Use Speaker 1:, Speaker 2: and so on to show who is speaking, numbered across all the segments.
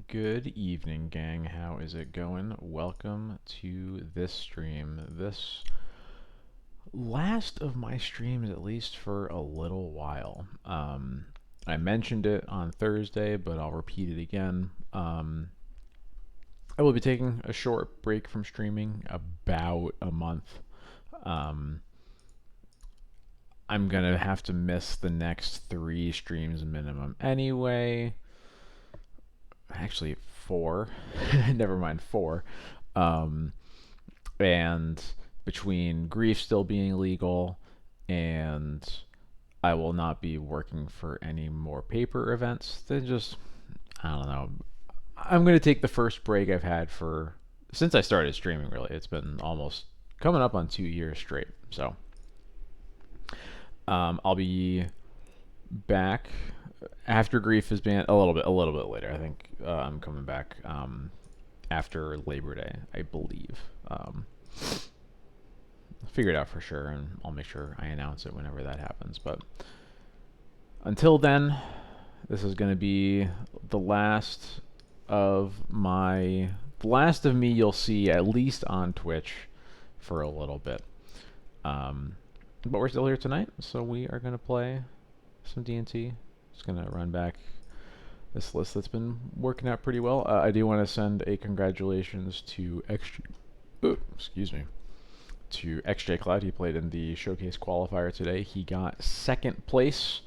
Speaker 1: Good evening, gang. How is it going? Welcome to this stream. This last of my streams, at least for a little while. I mentioned it on Thursday, but I'll repeat it again. I will be taking a short break from streaming, about a month. Um, I'm gonna have to miss the next 3 streams minimum anyway. Actually, 4. Never mind, 4. Um, and between grief still being legal and I will not be working for any more paper events, then just, I don't know. I'm going to take the first break I've had for since I started streaming, really. It's been almost coming up on 2 years straight. So I'll be back after grief has been a little bit later. I think I'm coming back after Labor Day, I believe. Figure it out for sure, and I'll make sure I announce it whenever that happens. But until then, this is going to be the last the last of me you'll see at least on Twitch for a little bit. But we're still here tonight, so we are going to play some D&T. Just going to run back this list that's been working out pretty well. I do want to send a congratulations to excuse me, to XJ Cloud. He played in the showcase qualifier today. He got second place,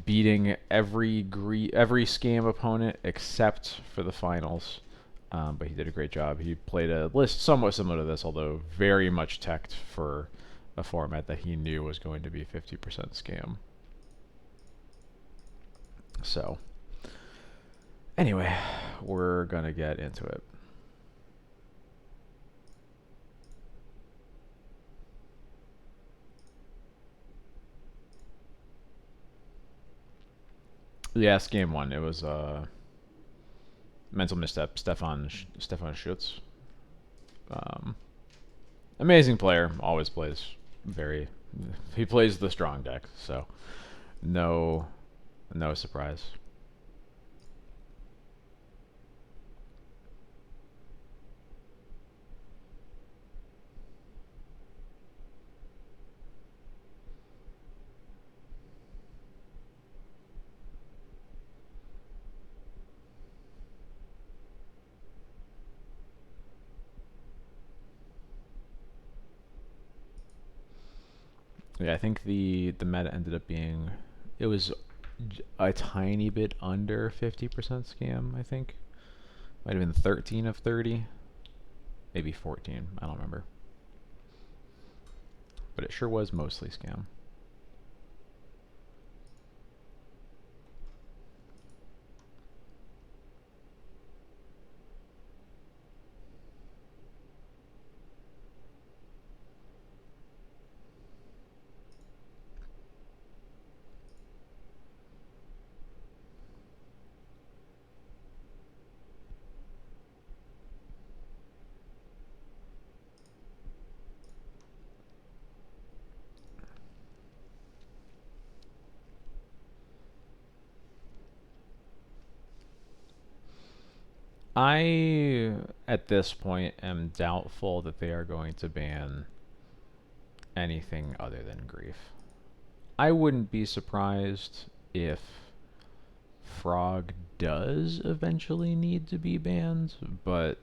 Speaker 1: beating every scam opponent except for the finals. But he did a great job. He played a list somewhat similar to this, although very much teched for a format that he knew was going to be 50% scam. So, anyway, we're gonna get into it. Yes, game one. It was mental misstep. Stefan Schutz. Um, Amazing player. Always plays very. He plays the strong deck, so no surprise. Yeah, I think the meta ended up being it was a tiny bit under 50% scam. I think might have been 13 of 30, maybe 14. I don't remember, but it sure was mostly scam. I, at this point, am doubtful that they are going to ban anything other than grief. I wouldn't be surprised if Frog does eventually need to be banned, but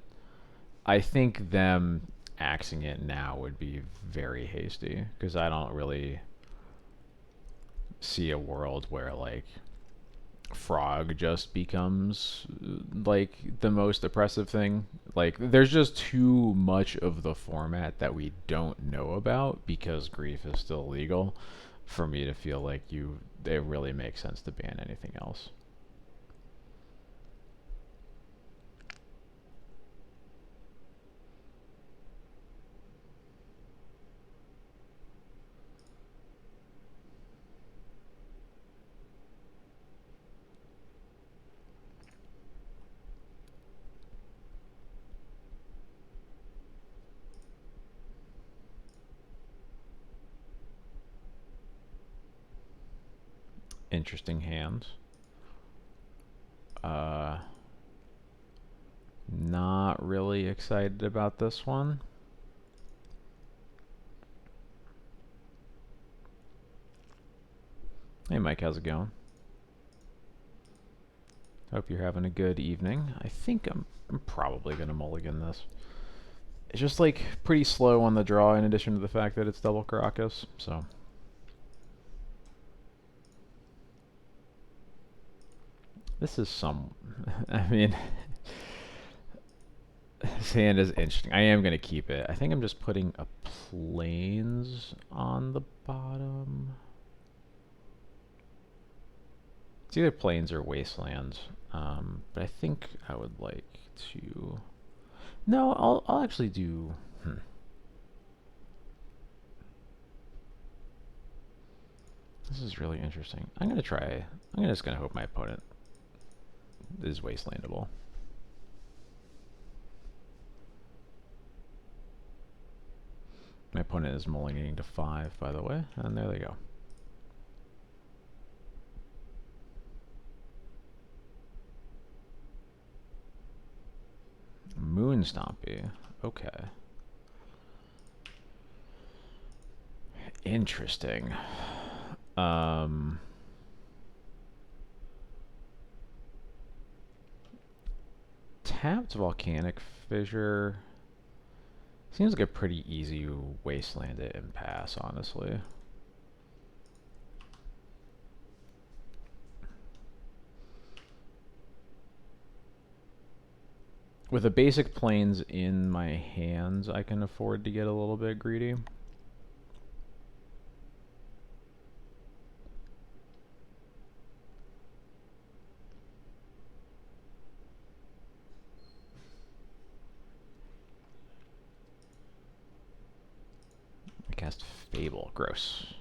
Speaker 1: I think them axing it now would be very hasty because I don't really see a world where like Frog just becomes like the most oppressive thing. Like there's just too much of the format that we don't know about because grief is still legal for me to feel like it really makes sense to ban anything else. Interesting hand. Uh really excited about this one. Hey Mike, how's it going? Hope you're having a good evening. I think I'm probably going to mulligan this. It's just like pretty slow on the draw in addition to the fact that it's double Caracas, so. This is some, I mean, this hand is interesting. I am going to keep it. I think I'm just putting a plains on the bottom. It's either plains or wastelands, but I think I would like to. No, I'll actually do. This is really interesting. I'm gonna try. I'm just gonna hope my opponent is wastelandable. My opponent is mulliganing to 5, by the way, and there they go. Moon Stompy. Okay. Interesting. Tapped Volcanic Fissure seems like a pretty easy wasteland it and pass, honestly. With the basic planes in my hands, I can afford to get a little bit greedy. I cast Fable. Gross.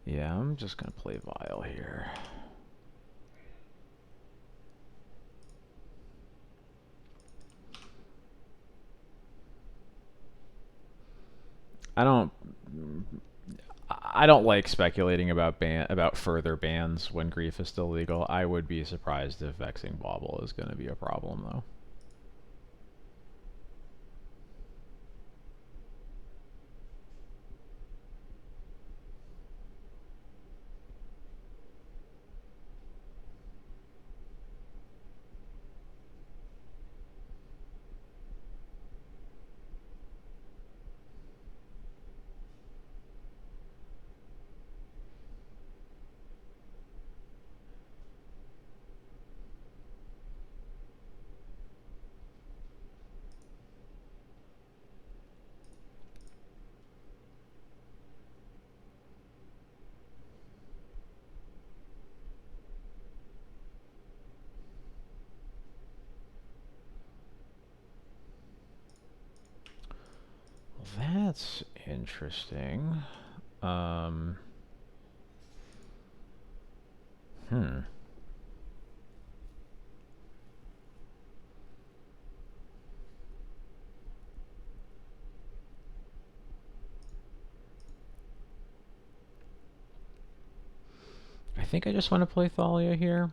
Speaker 1: Yeah, I'm just gonna play Vile here. I don't like speculating about further bans when Grief is still legal. I would be surprised if Vexing Bauble is going to be a problem, though. That's interesting. I think I just want to play Thalia here.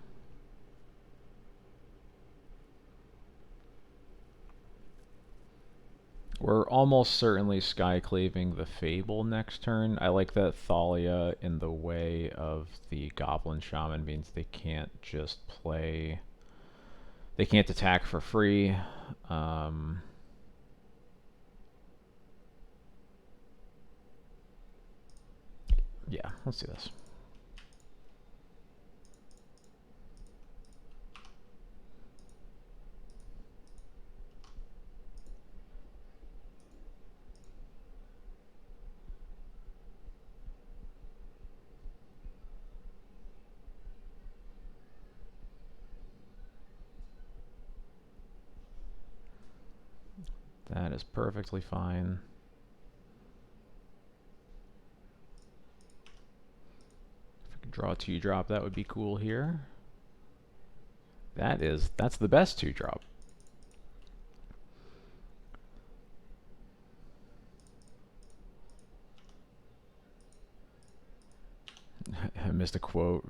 Speaker 1: We're almost certainly skyclaving the Fable next turn. I like that Thalia in the way of the Goblin Shaman means they can't just play. They can't attack for free. Yeah, let's do this. That is perfectly fine. If I could draw a 2-drop, that would be cool here. That's the best 2-drop. I missed a quote.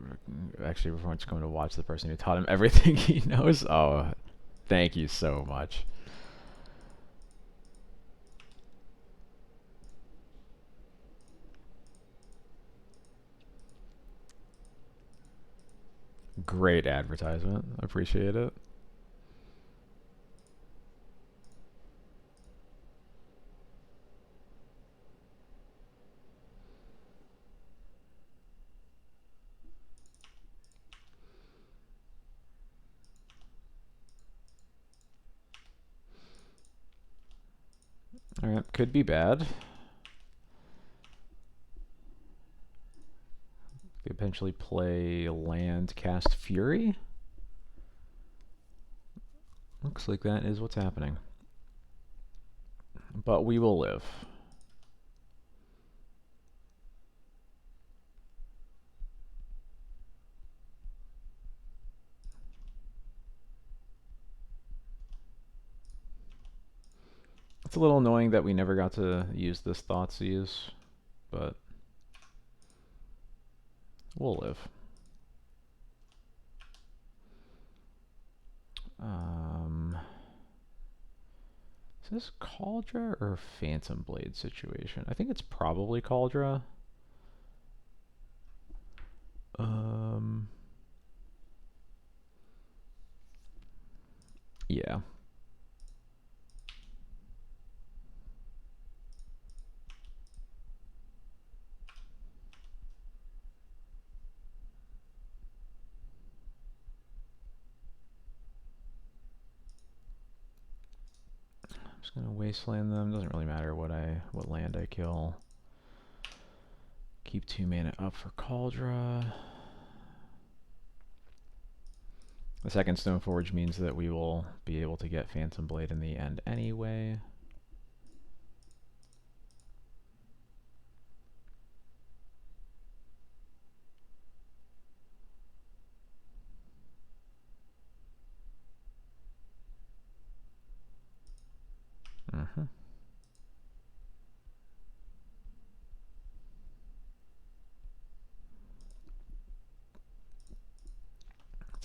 Speaker 1: Actually, everyone's coming to watch the person who taught him everything he knows. Oh, thank you so much. Great advertisement. Appreciate it. Alright, could be bad. Could eventually play land, cast Fury. Looks like that is what's happening. But we will live. It's a little annoying that we never got to use this Thoughtseize, but we'll live. Is this Cauldra or Phantom Blade situation? I think it's probably Cauldra. Yeah. I'm just gonna wasteland them. Doesn't really matter what land I kill. Keep 2 mana up for Cauldra. The second Stoneforge means that we will be able to get Phantom Blade in the end anyway.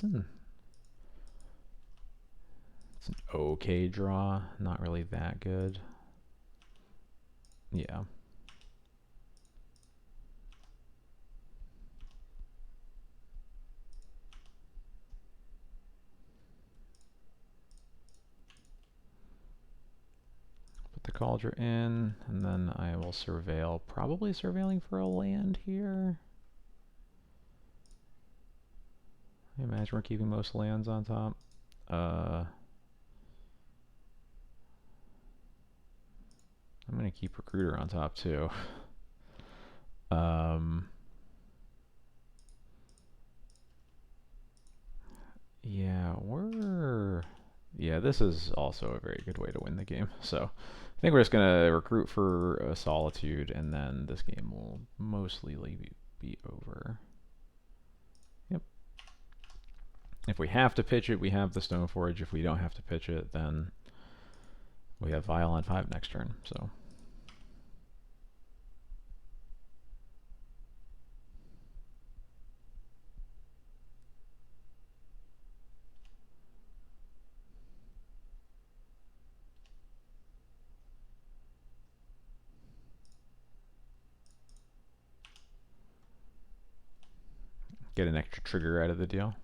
Speaker 1: It's an okay draw, not really that good. Yeah. Put the Cauldra in, and then I will surveil, probably surveilling for a land here. I imagine we're keeping most lands on top. I'm gonna keep Recruiter on top too. Yeah, this is also a very good way to win the game. So I think we're just gonna recruit for a Solitude, and then this game will mostly be over. Yep. If we have to pitch it, we have the Stoneforge. If we don't have to pitch it, then we have Vial on 5 next turn. So. Get an extra trigger out of the deal.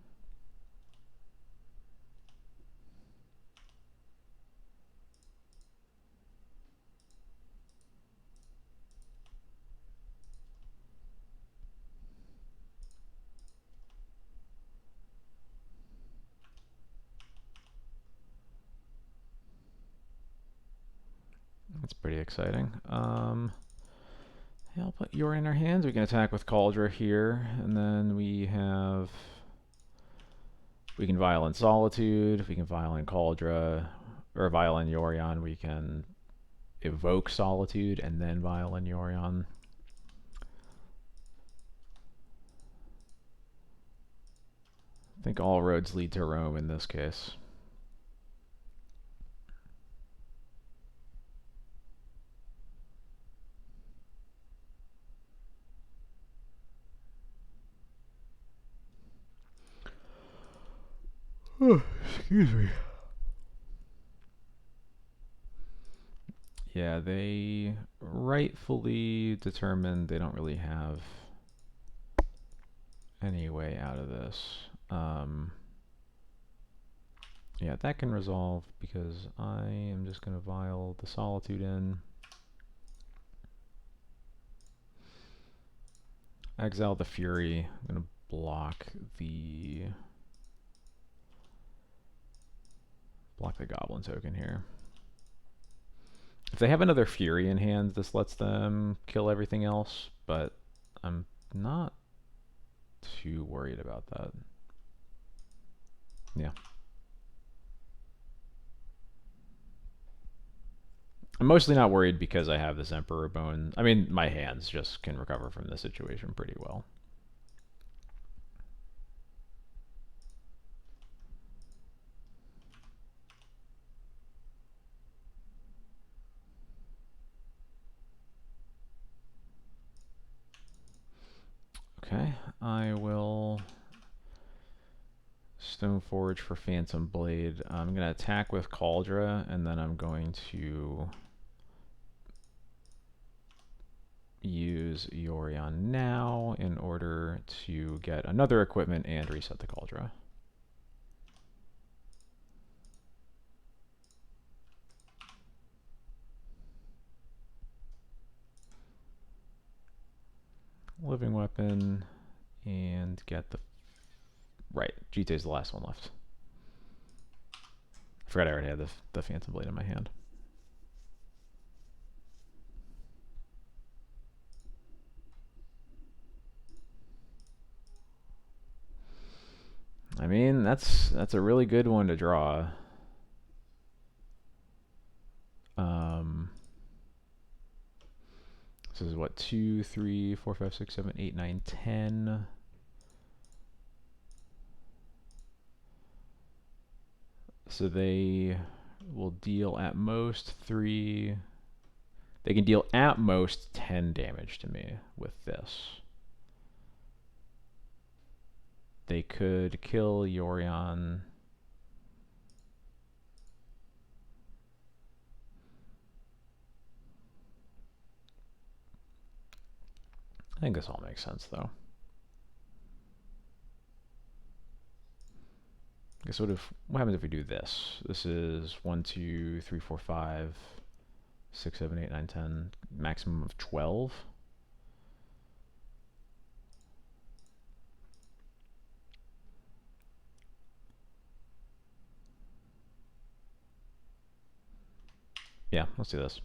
Speaker 1: That's pretty exciting. Yeah, I'll put Yorion in our hands. We can attack with Cauldra here, and then we can Violent Solitude, we can Violent Cauldra, or Violent Yorion. We can evoke Solitude and then Violent Yorion. think all roads lead to Rome in this case. Oh, excuse me. Yeah, they rightfully determined they don't really have any way out of this. Yeah, that can resolve because I am just going to vial the Solitude in. Exile the Fury. I'm going to block the Goblin token here. If they have another Fury in hand, this lets them kill everything else, but I'm not too worried about that. Yeah. I'm mostly not worried because I have this Emperor Bone. I mean, my hands just can recover from this situation pretty well. Okay, I will Stoneforge for Phantom Blade. I'm going to attack with Cauldra, and then I'm going to use Yorion now in order to get another equipment and reset the Cauldra. Living Weapon, and get the... Right, GT is the last one left. I forgot I already had the Phantom Blade in my hand. I mean, that's a really good one to draw. This is what, 2, 3, 4, 5, 6, 7, 8, 9, 10. So they will deal at most 3. They can deal at most 10 damage to me with this. They could kill Yorion. I think this all makes sense, though. I guess what happens if we do this? This is 1, 2, 3, 4, 5, 6, 7, 8, 9, 10, maximum of 12. Yeah, let's do this.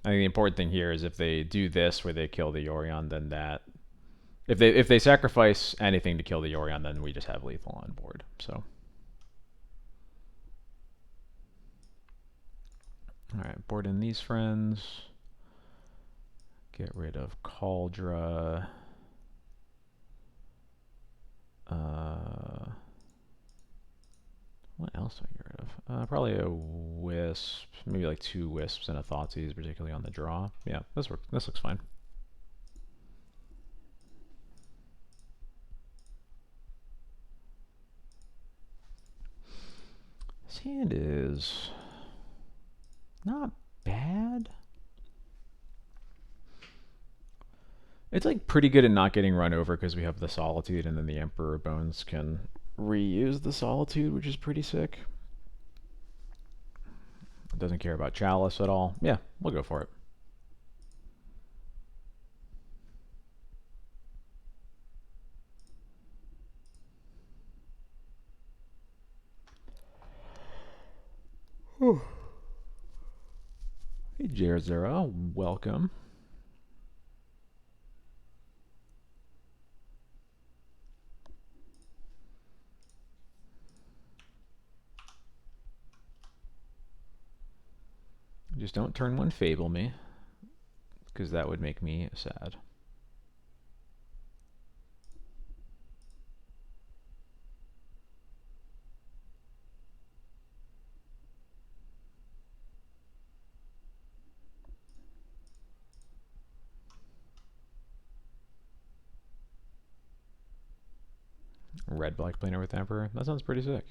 Speaker 1: I think the important thing here is if they do this where they kill the Yorion, then that... If they sacrifice anything to kill the Yorion, then we just have lethal on board. So... Alright, board in these friends. Get rid of Cauldra. What else do I get rid of? Probably a Wisp. Maybe like 2 Wisps and a Thoughtseize, particularly on the draw. Yeah, this looks fine. This hand is not bad. It's like pretty good at not getting run over because we have the Solitude, and then the Emperor Bones can reuse the Solitude, which is pretty sick. It doesn't care about Chalice at all. Yeah, we'll go for it. Hey, Jerzera, welcome. Just don't turn one Fable me, because that would make me sad. Red black planar with Emperor. That sounds pretty sick.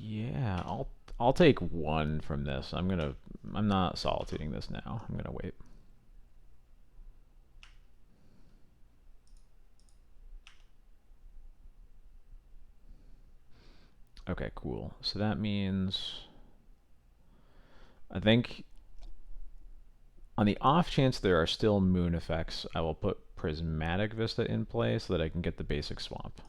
Speaker 1: Yeah, I'll take one from this. I'm not solitude this now. I'm gonna wait. Okay, cool. So that means I think on the off chance there are still moon effects, I will put Prismatic Vista in play so that I can get the basic swamp.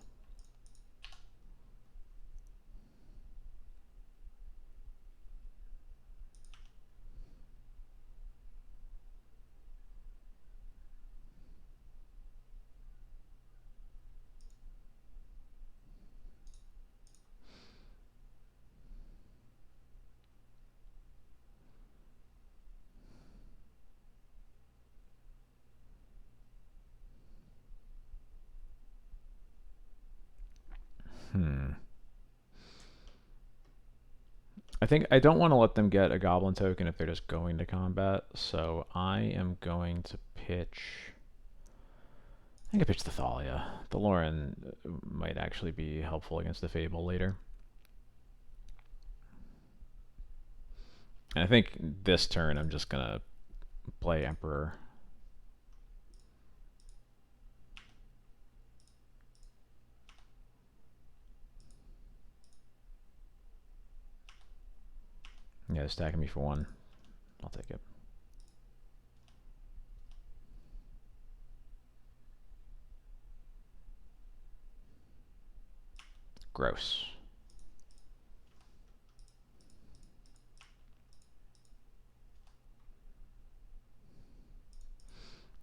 Speaker 1: I think I don't want to let them get a goblin token if they're just going to combat, so I am going to pitch. I think I pitch the Thalia. The Lauren might actually be helpful against the Fable later. And I think this turn I'm just gonna play Emperor. Yeah, stacking me for one. I'll take it. Gross.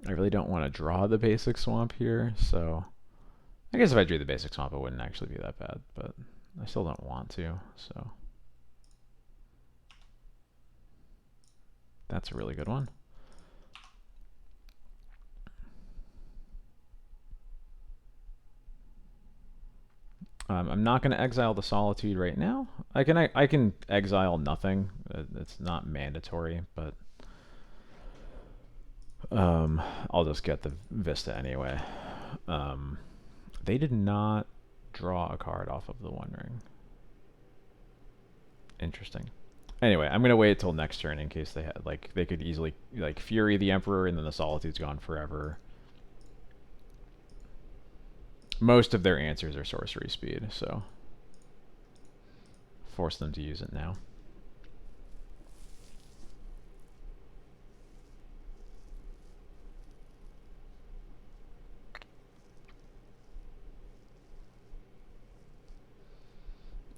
Speaker 1: I really don't want to draw the basic swamp here, so I guess if I drew the basic swamp it wouldn't actually be that bad, but I still don't want to, so that's a really good one. I'm not going to exile the Solitude right now. I can exile nothing. It's not mandatory, but I'll just get the Vista anyway. They did not draw a card off of the One Ring. Interesting. Anyway, I'm gonna wait till next turn in case they had they could easily Fury the Emperor and then the Solitude's gone forever. Most of their answers are sorcery speed, so force them to use it now.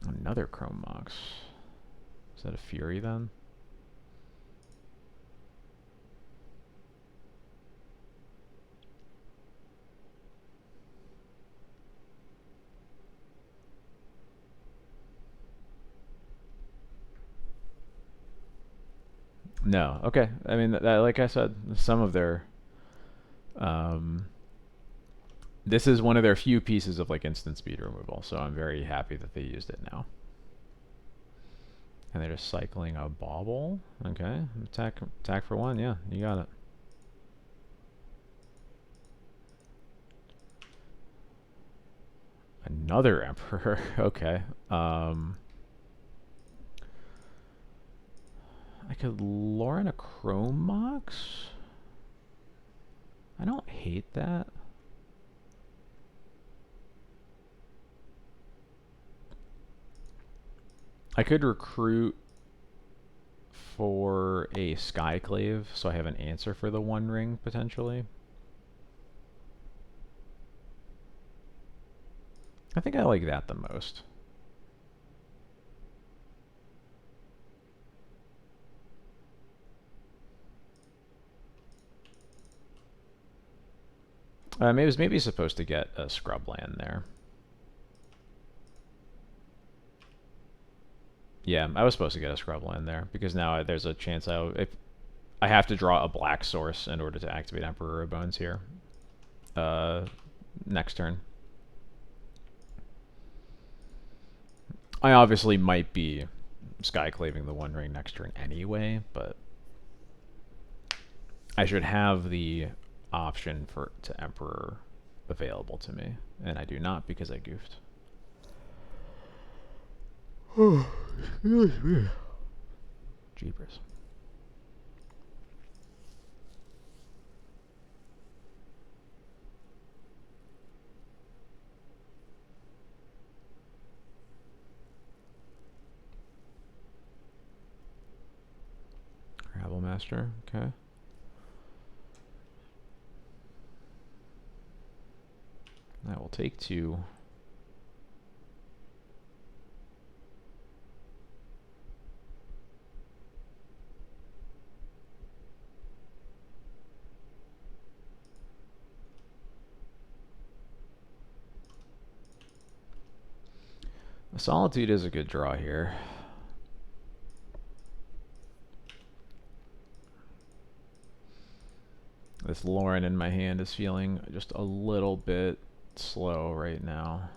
Speaker 1: Another Chrome Mox. Is that a Fury then? No. Okay. I mean, like I said, some of their this is one of their few pieces of instant speed removal, so I'm very happy that they used it now. And they're just cycling a Bauble. Okay, attack for one. Yeah, you got it. Another Emperor. Okay. I could Lauren a Chrome Mox. I don't hate that. I could recruit for a Skyclave, so I have an answer for the One Ring potentially. I think I like that the most. Maybe supposed to get a scrub land there. Yeah, I was supposed to get a scrub land there because now there's a chance if I have to draw a black source in order to activate Emperor Bones here. Next turn. I obviously might be skyclaving the One Ring next turn anyway, but I should have the option to Emperor available to me, and I do not because I goofed. Jeepers. Rabble Master, okay. I will take 2. Solitude is a good draw here. This Lauren in my hand is feeling just a little bit slow right now.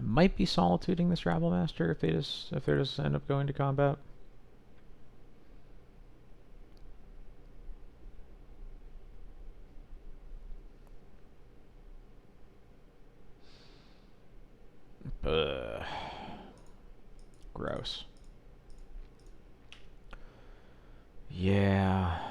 Speaker 1: Might be solituding this Rabble Master if they just end up going to combat. Ugh. Gross. Yeah.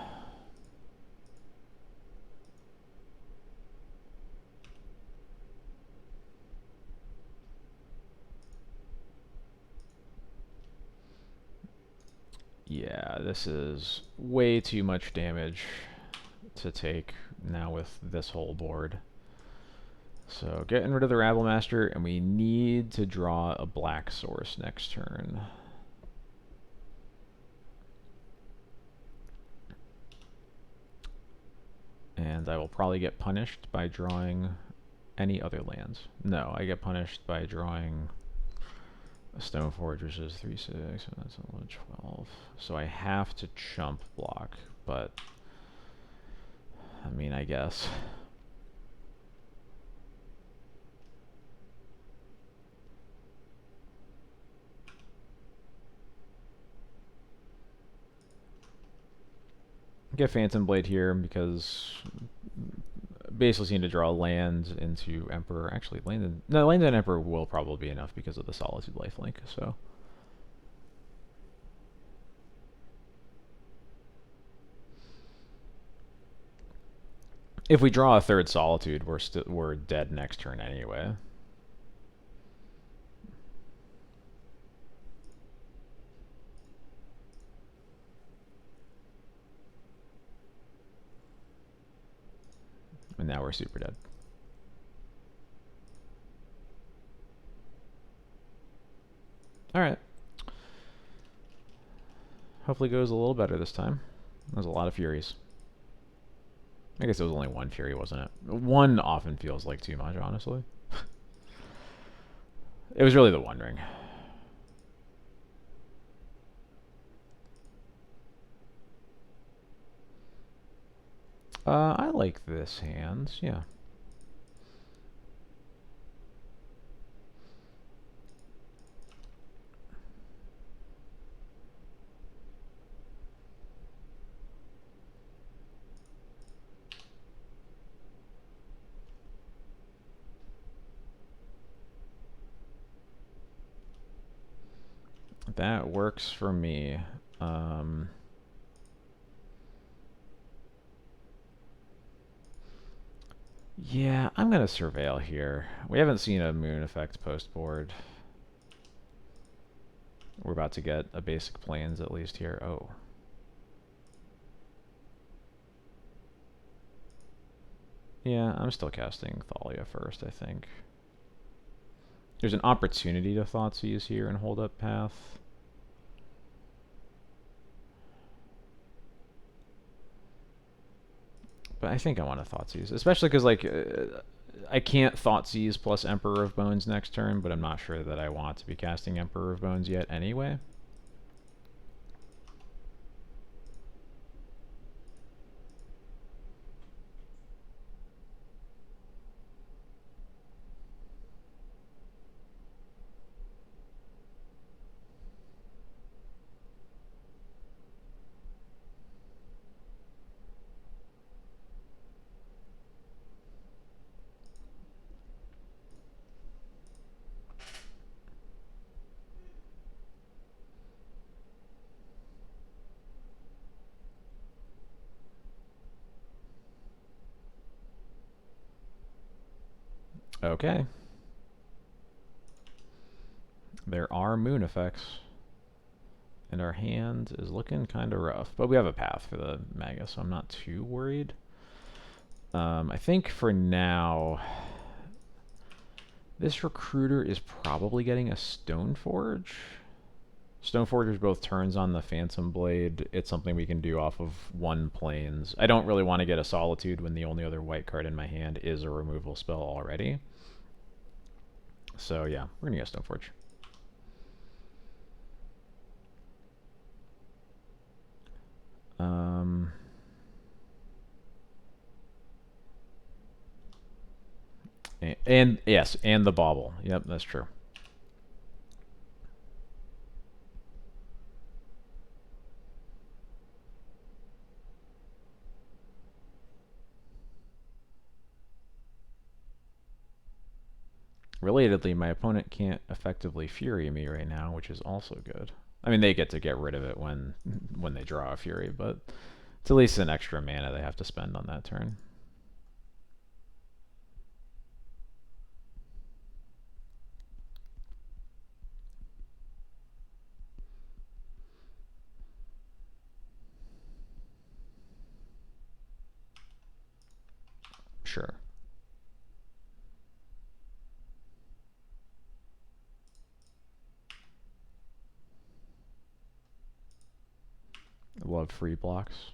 Speaker 1: Yeah, this is way too much damage to take now with this whole board. So getting rid of the Rabble Master, and we need to draw a black source next turn. And I will probably get punished by drawing any other lands. No, I get punished by drawing a Stone Fortress is 3/6, and that's 11/12. So I have to chump block, but I mean, I guess. Get Phantom Blade here because basically seem to draw land into Emperor. Actually, land in Emperor will probably be enough because of the Solitude lifelink. So if we draw a third Solitude, we're dead next turn anyway. And now we're super dead. Alright. Hopefully goes a little better this time. There's a lot of Furies. I guess it was only 1 Fury, wasn't it? 1 often feels like too much, honestly. It was really the One Ring. I like this hand, yeah. That works for me. Yeah, I'm gonna surveil here. We haven't seen a moon effect post board. We're about to get a basic plains at least here. Oh. Yeah, I'm still casting Thalia first, I think. There's an opportunity to Thoughtseize here and hold up path. But I think I want to Thoughtseize, especially because like I can't Thoughtseize plus Emperor of Bones next turn, but I'm not sure that I want to be casting Emperor of Bones yet anyway. Okay. There are moon effects. And our hand is looking kind of rough. But we have a path for the Magus, so I'm not too worried. I think for now, this recruiter is probably getting a Stoneforge. Stoneforge is both turns on the Phantom Blade. It's something we can do off of one plains. I don't really want to get a Solitude when the only other white card in my hand is a removal spell already. So yeah, we're going to get Stoneforge. And yes, and the bauble. Yep, that's true. Relatedly, my opponent can't effectively Fury me right now, which is also good. I mean, they get to get rid of it when they draw a Fury, but it's at least an extra mana they have to spend on that turn. Sure. Love free blocks.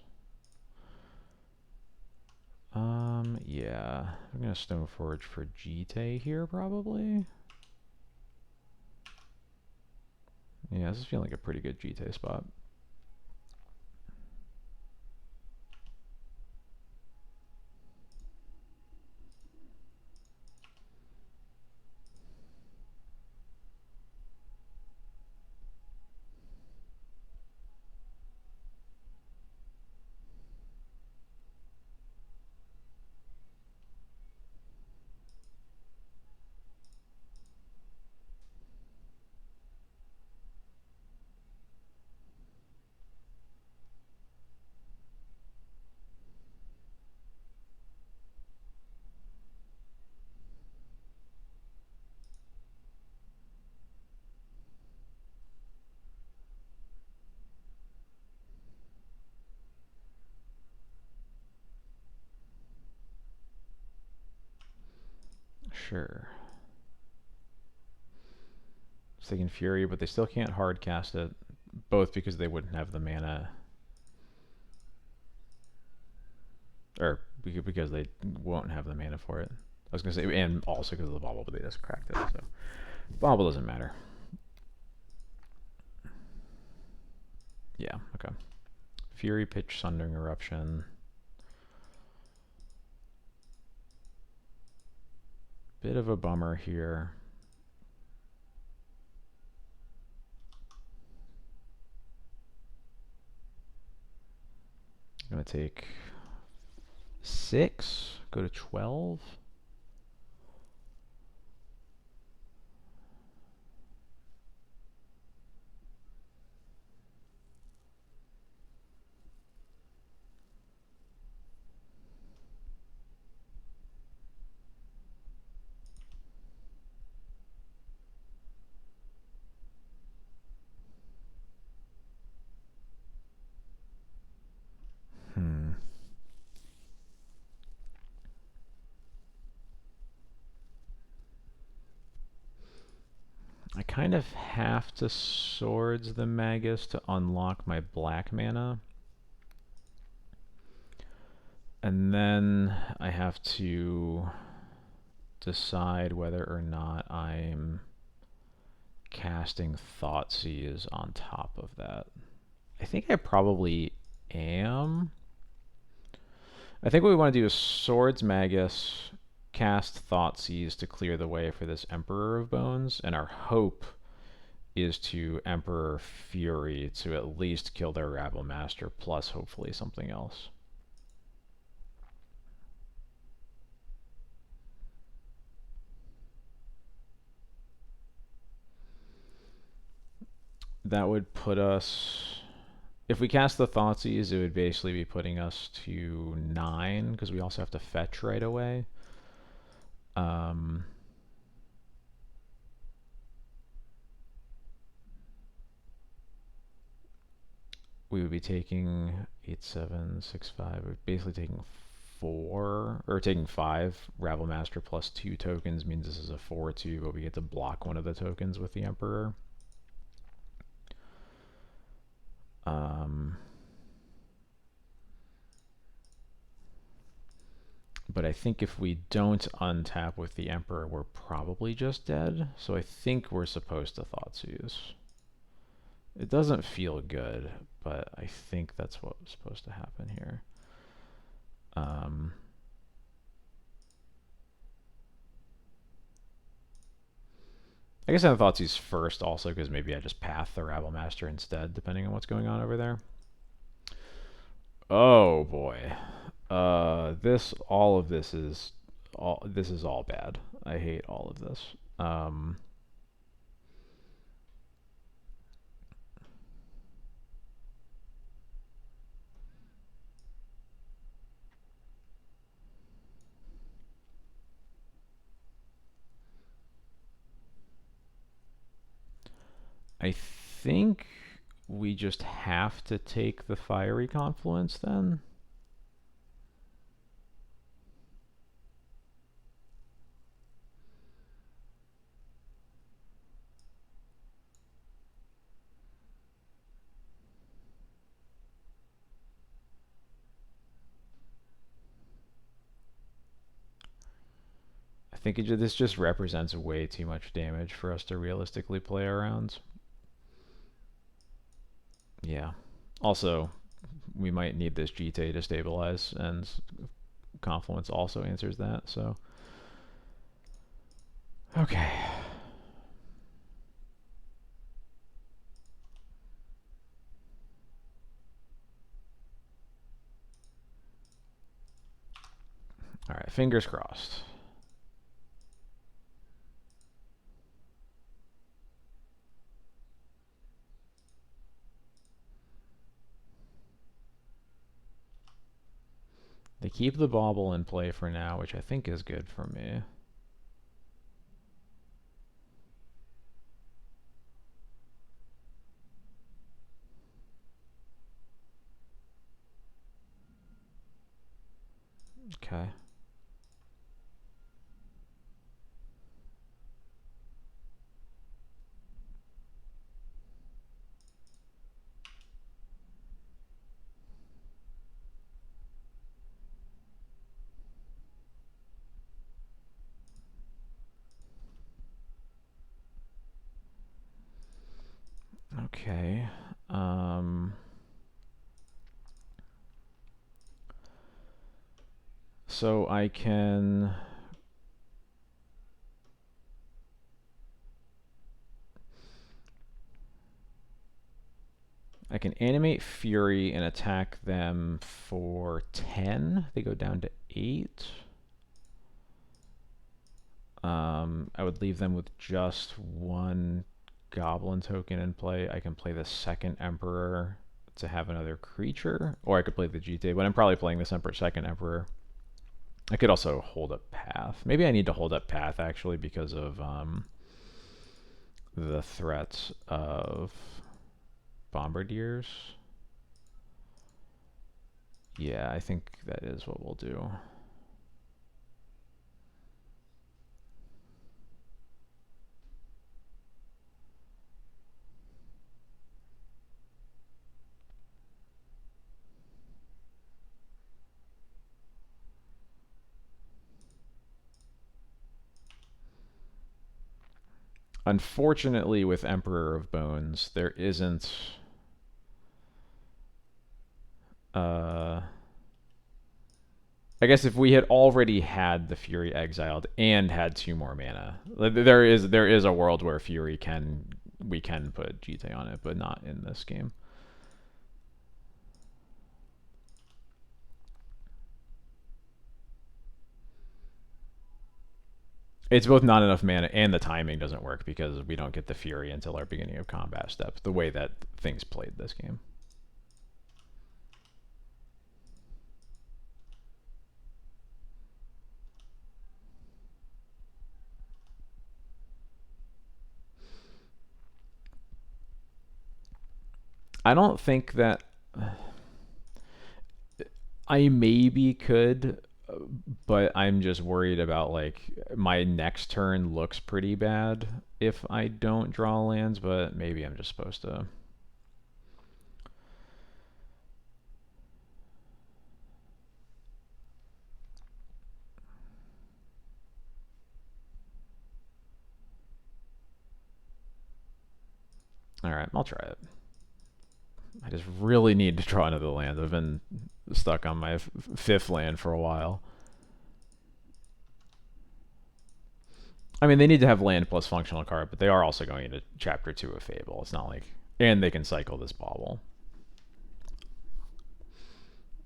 Speaker 1: Yeah. I'm gonna Stoneforge for Jite here, probably. Yeah, this is feeling like a pretty good Jite spot. Sure. So they can Fury, but they still can't hard cast it, both because they wouldn't have the mana, or because they won't have the mana for it. I was gonna say, and also because of the bauble, but they just cracked it. So bauble doesn't matter. Yeah. Okay. Fury, Pitch, Sundering Eruption. Bit of a bummer here. I'm gonna take 6, go to 12. kind of have to Swords the Magus to unlock my black mana. And then I have to decide whether or not I'm casting Thoughtseize on top of that. I think I probably am. I think what we want to do is Swords Magus, cast Thoughtseize to clear the way for this Emperor of Bones, and our hope is to Emperor Fury to at least kill their Rabble Master, plus hopefully something else. That would put us, if we cast the Thoughtseize, it would basically be putting us to 9, because we also have to fetch right away. We would be taking 8, 7, 6, 5. We're basically taking 4, or taking 5. Rabble Master plus 2 tokens means this is a 4/2, but we get to block one of the tokens with the Emperor. But I think if we don't untap with the Emperor, we're probably just dead. So I think we're supposed to Thoughtseize. It doesn't feel good, but I think that's what's supposed to happen here. I guess I thought Thoughtseize first also because maybe I just path the Rabble Master instead, depending on what's going on over there. Oh boy. All of this is all bad. I hate all of this. I think we just have to take the Fiery Confluence then. I think this just represents way too much damage for us to realistically play around. Yeah. Also, we might need this GT to stabilize, and Confluence also answers that, so. Okay. Alright, fingers crossed. They keep the bauble in play for now, which I think is good for me. Okay. Okay. So I can animate Fury and attack them for 10. They go down to 8. I would leave them with just 1 Goblin token in play. I can play the second Emperor to have another creature, or I could play the GT, but I'm probably playing this second Emperor. I could also hold up Path. Maybe I need to hold up Path actually because of the threat of Bombardiers. Yeah, I think that is what we'll do. Unfortunately, with Emperor of Bones, there isn't. I guess if we had already had the Fury exiled and had 2 more mana, there is a world where Fury we can put GT on it, but not in this game. It's both not enough mana and the timing doesn't work because we don't get the Fury until our beginning of combat steps, the way that things played this game. I don't think that I maybe could, but I'm just worried about like my next turn looks pretty bad if I don't draw lands, but maybe I'm just supposed to. All right, I'll try it. I just really need to draw another land. I've been stuck on my 5th land for a while. I mean, they need to have land plus functional card, but they are also going into Chapter 2 of Fable. It's not like... And they can cycle this bauble.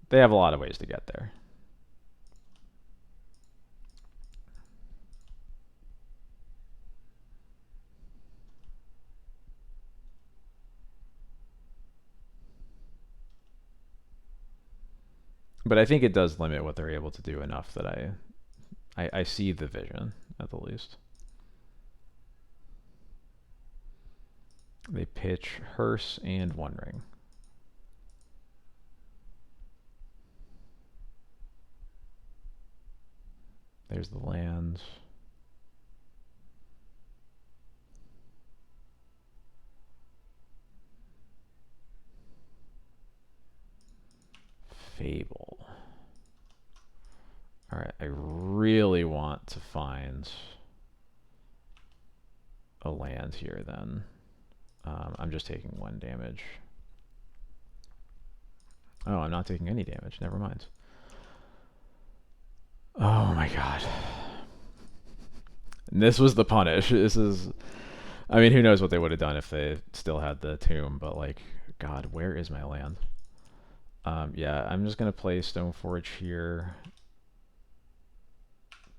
Speaker 1: They have a lot of ways to get there. But I think it does limit what they're able to do enough that I see the vision, at the least. They pitch Hearse and One Ring. There's the lands. Fable. Alright, I really want to find a land here then. I'm just taking 1 damage. Oh, I'm not taking any damage. Never mind. Oh my god. And this was the punish. This is... I mean, who knows what they would have done if they still had the tomb, but like, god, where is my land? Yeah, I'm just going to play Stoneforge here.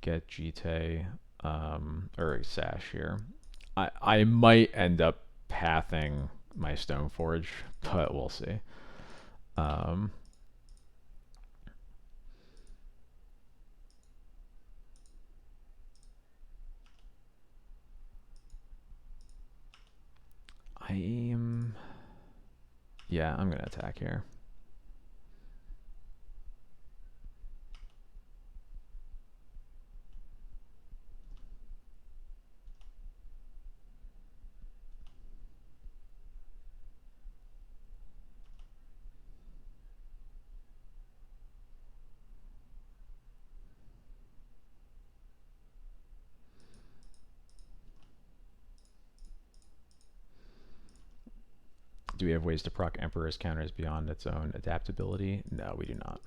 Speaker 1: Get GT, or Sash here. I might end up pathing my Stoneforge, but we'll see. Yeah, I'm going to attack here. Do we have ways to proc Emperor's counters beyond its own adaptability? No, we do not.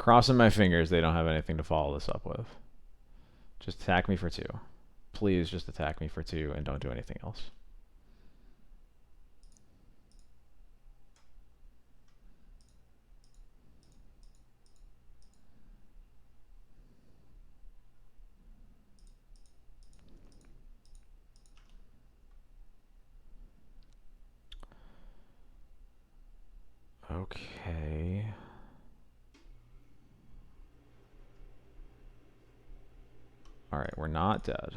Speaker 1: Crossing my fingers they don't have anything to follow this up with. Just attack me for 2. Please just attack me for 2 and don't do anything else. Okay. Alright, we're not dead.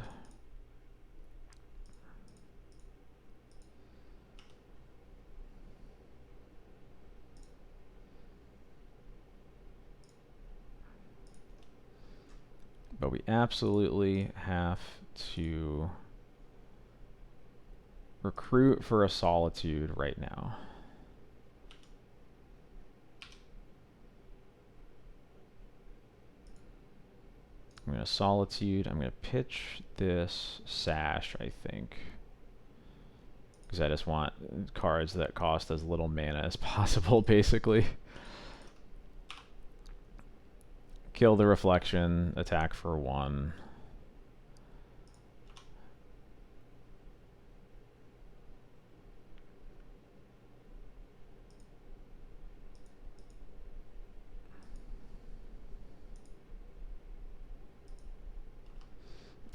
Speaker 1: But we absolutely have to recruit for a Solitude right now. I'm going to Solitude. I'm going to pitch this Sash, I think. Because I just want cards that cost as little mana as possible, basically. Kill the Reflection, attack for 1.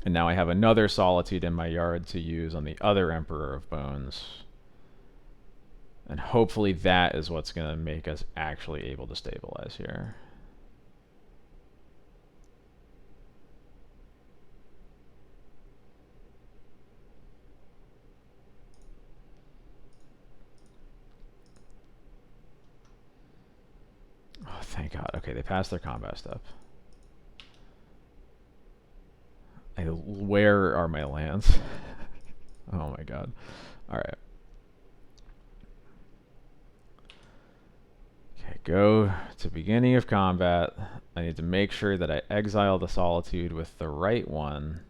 Speaker 1: And now I have another Solitude in my yard to use on the other Emperor of Bones. And hopefully that is what's going to make us actually able to stabilize here. Oh, thank God. Okay, they passed their combat step. Where are my lands? Oh my God. Alright. Okay, go to beginning of combat. I need to make sure that I exile the Solitude with the right one.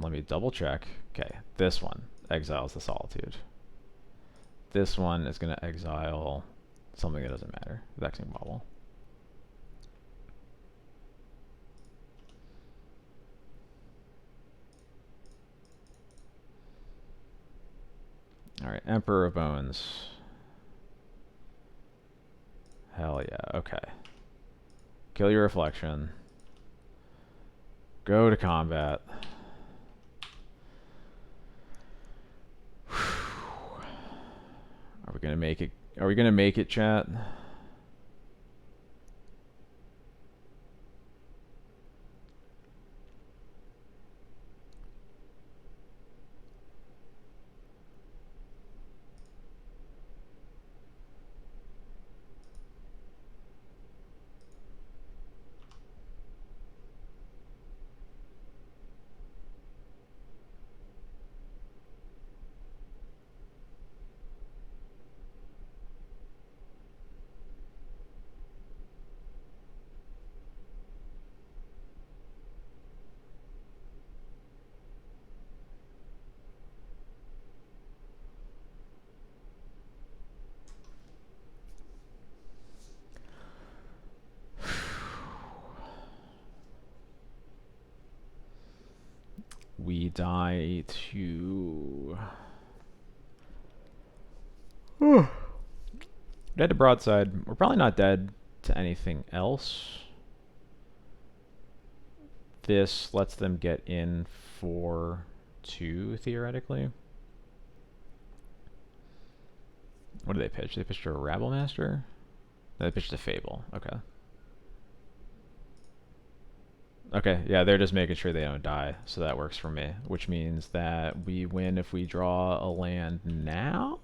Speaker 1: Let me double check. Okay, this one exiles the Solitude. This one is going to exile something that doesn't matter. Vexing Bubble. Alright, Emperor of Bones. Hell yeah, okay. Kill your Reflection. Go to combat. Are we gonna make it? Are we gonna make it, chat? We die to... Dead to Broadside. We're probably not dead to anything else. This lets them get in for 2, theoretically. What did they pitch? They pitched a Rabble Master? No, they pitched a Fable. Okay. Okay, yeah, they're just making sure they don't die, so that works for me. Which means that we win if we draw a land now?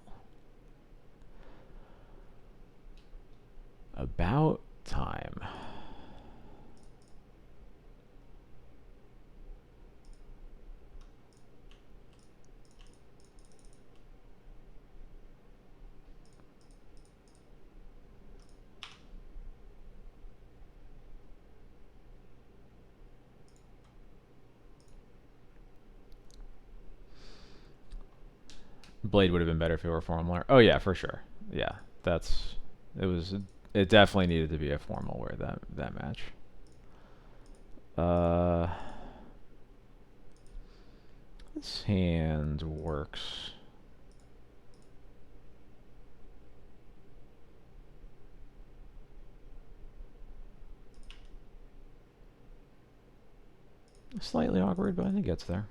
Speaker 1: About time. Blade would have been better if it were Formler. Oh yeah, for sure. Yeah, it was It definitely needed to be a formal wear that match. This hand works. Slightly awkward, but I think it gets there.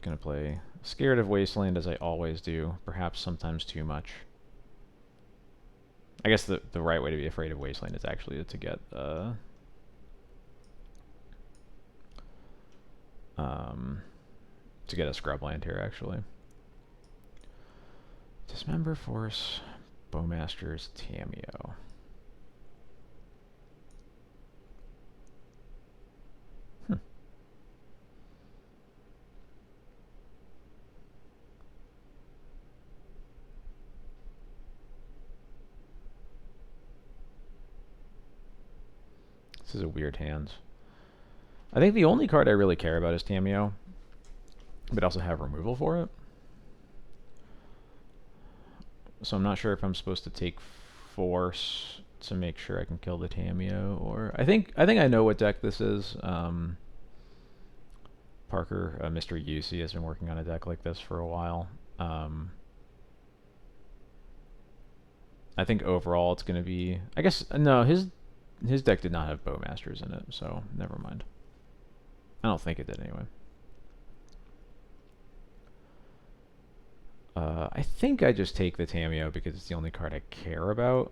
Speaker 1: Gonna play Scared of Wasteland as I always do, perhaps sometimes too much. I guess the right way to be afraid of Wasteland is actually to get a scrub land here actually. Dismember Force, Bowmaster's Tameo. This is a weird hand. I think the only card I really care about is Tameo, but also have removal for it. So I'm not sure if I'm supposed to take Force to make sure I can kill the Tameo, or I think I know what deck this is. Parker, Mr. UC has been working on a deck like this for a while. I think overall it's going to be, I guess, no, his deck did not have Bowmasters in it, so never mind. I don't think it did anyway. I think I just take the Tameo because it's the only card I care about.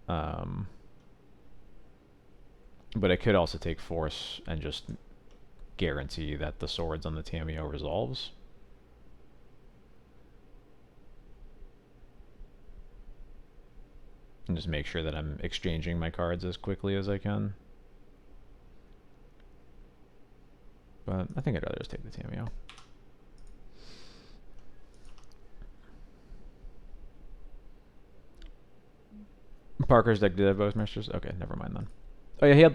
Speaker 1: But I could also take Force and just guarantee that the swords on the Tameo resolves. And just make sure that I'm exchanging my cards as quickly as I can. But I think I'd rather just take the Tameo. Parker's deck did have Bowmasters? Okay, never mind then.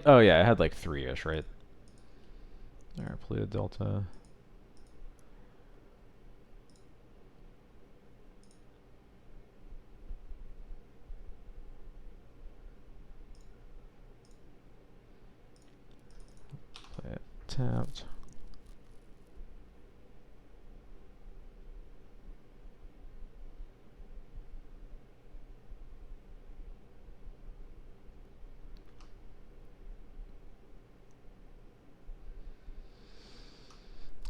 Speaker 1: Oh yeah, I had like 3-ish, right? Alright, play a Delta. Play it tapped.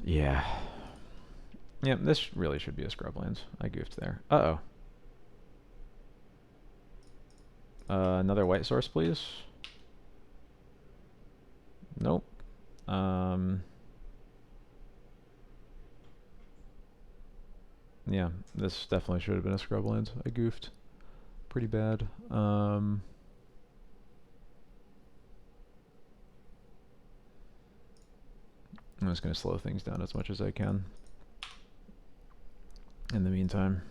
Speaker 1: Yeah. Yeah, this really should be a scrublands. I goofed there. Uh-oh. Another white source, please. Nope. Yeah, this definitely should have been a scrublands. I goofed. Pretty bad. I'm just going to slow things down as much as I can in the meantime.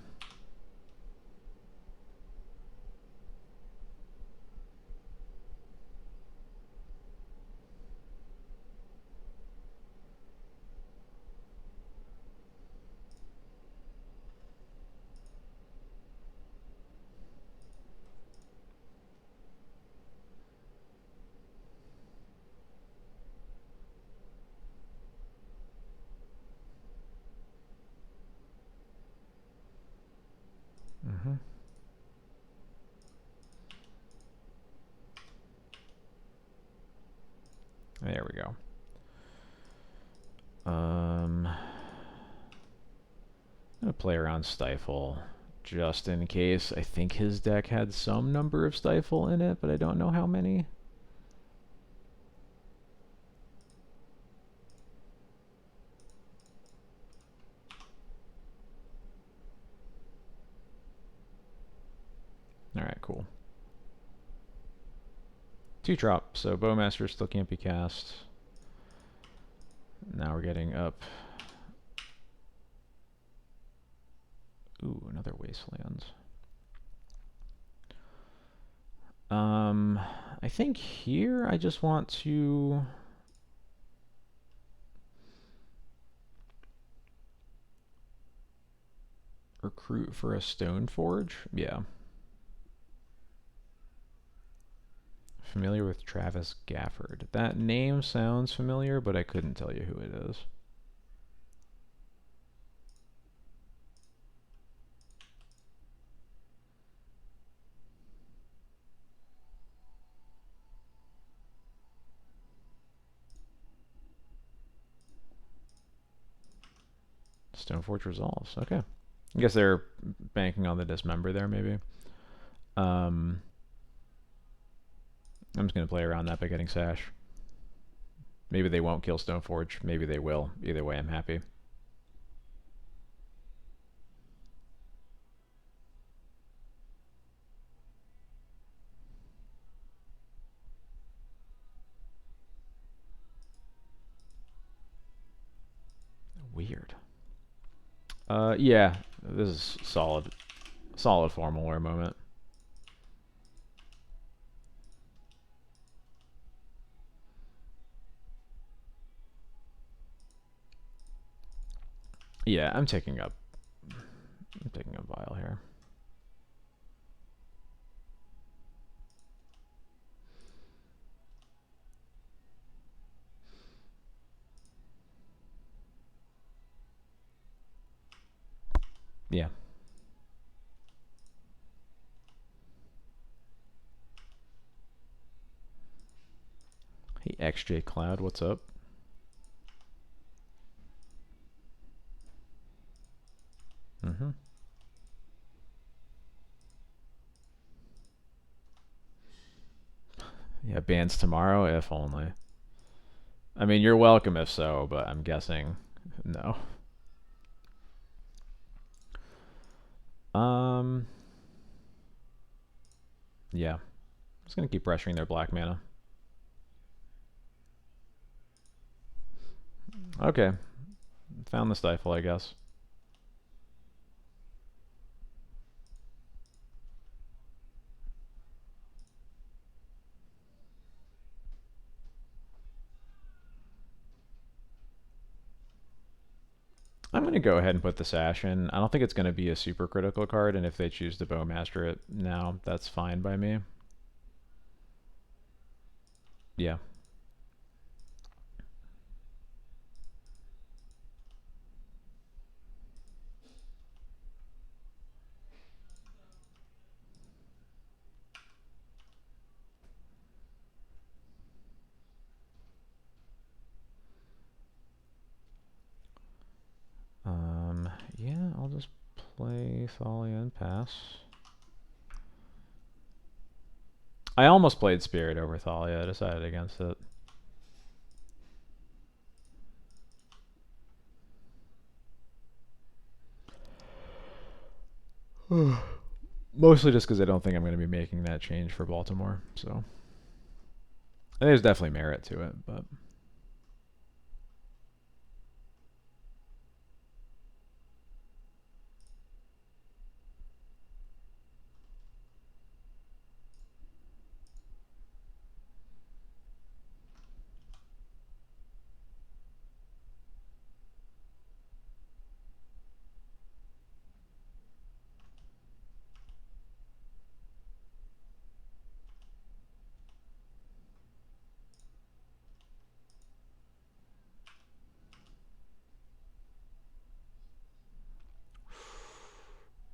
Speaker 1: There we go. I'm gonna play around Stifle just in case. I think his deck had some number of Stifle in it, but I don't know how many. Alright, cool. 2 drop, so Bowmaster still can't be cast. Now we're getting up. Ooh, another Wasteland. I think here I just want to Recruit for a stone forge? Yeah. Familiar with Travis Gafford. That name sounds familiar, but I couldn't tell you who it is. Stoneforge resolves. Okay. I guess they're banking on the dismember there, maybe. I'm just going to play around that by getting Sash. Maybe they won't kill Stoneforge. Maybe they will. Either way, I'm happy. Weird. Yeah. This is solid. Solid formal wear moment. Yeah, I'm taking up Vial here. Yeah. Hey, XJ Cloud, what's up? Mm-hmm. Yeah, bans tomorrow, if only. I mean, you're welcome if so, but I'm guessing no. Yeah. Just gonna keep pressuring their black mana. Okay. Found the stifle, I guess. I'm going to go ahead and put the Sash in. I don't think it's going to be a super critical card, and if they choose to Bowmaster it now, that's fine by me. Yeah. Yeah, I'll just play Thalia and pass. I almost played Spirit over Thalia. I decided against it. Mostly just because I don't think I'm going to be making that change for Baltimore. So I think there's definitely merit to it, but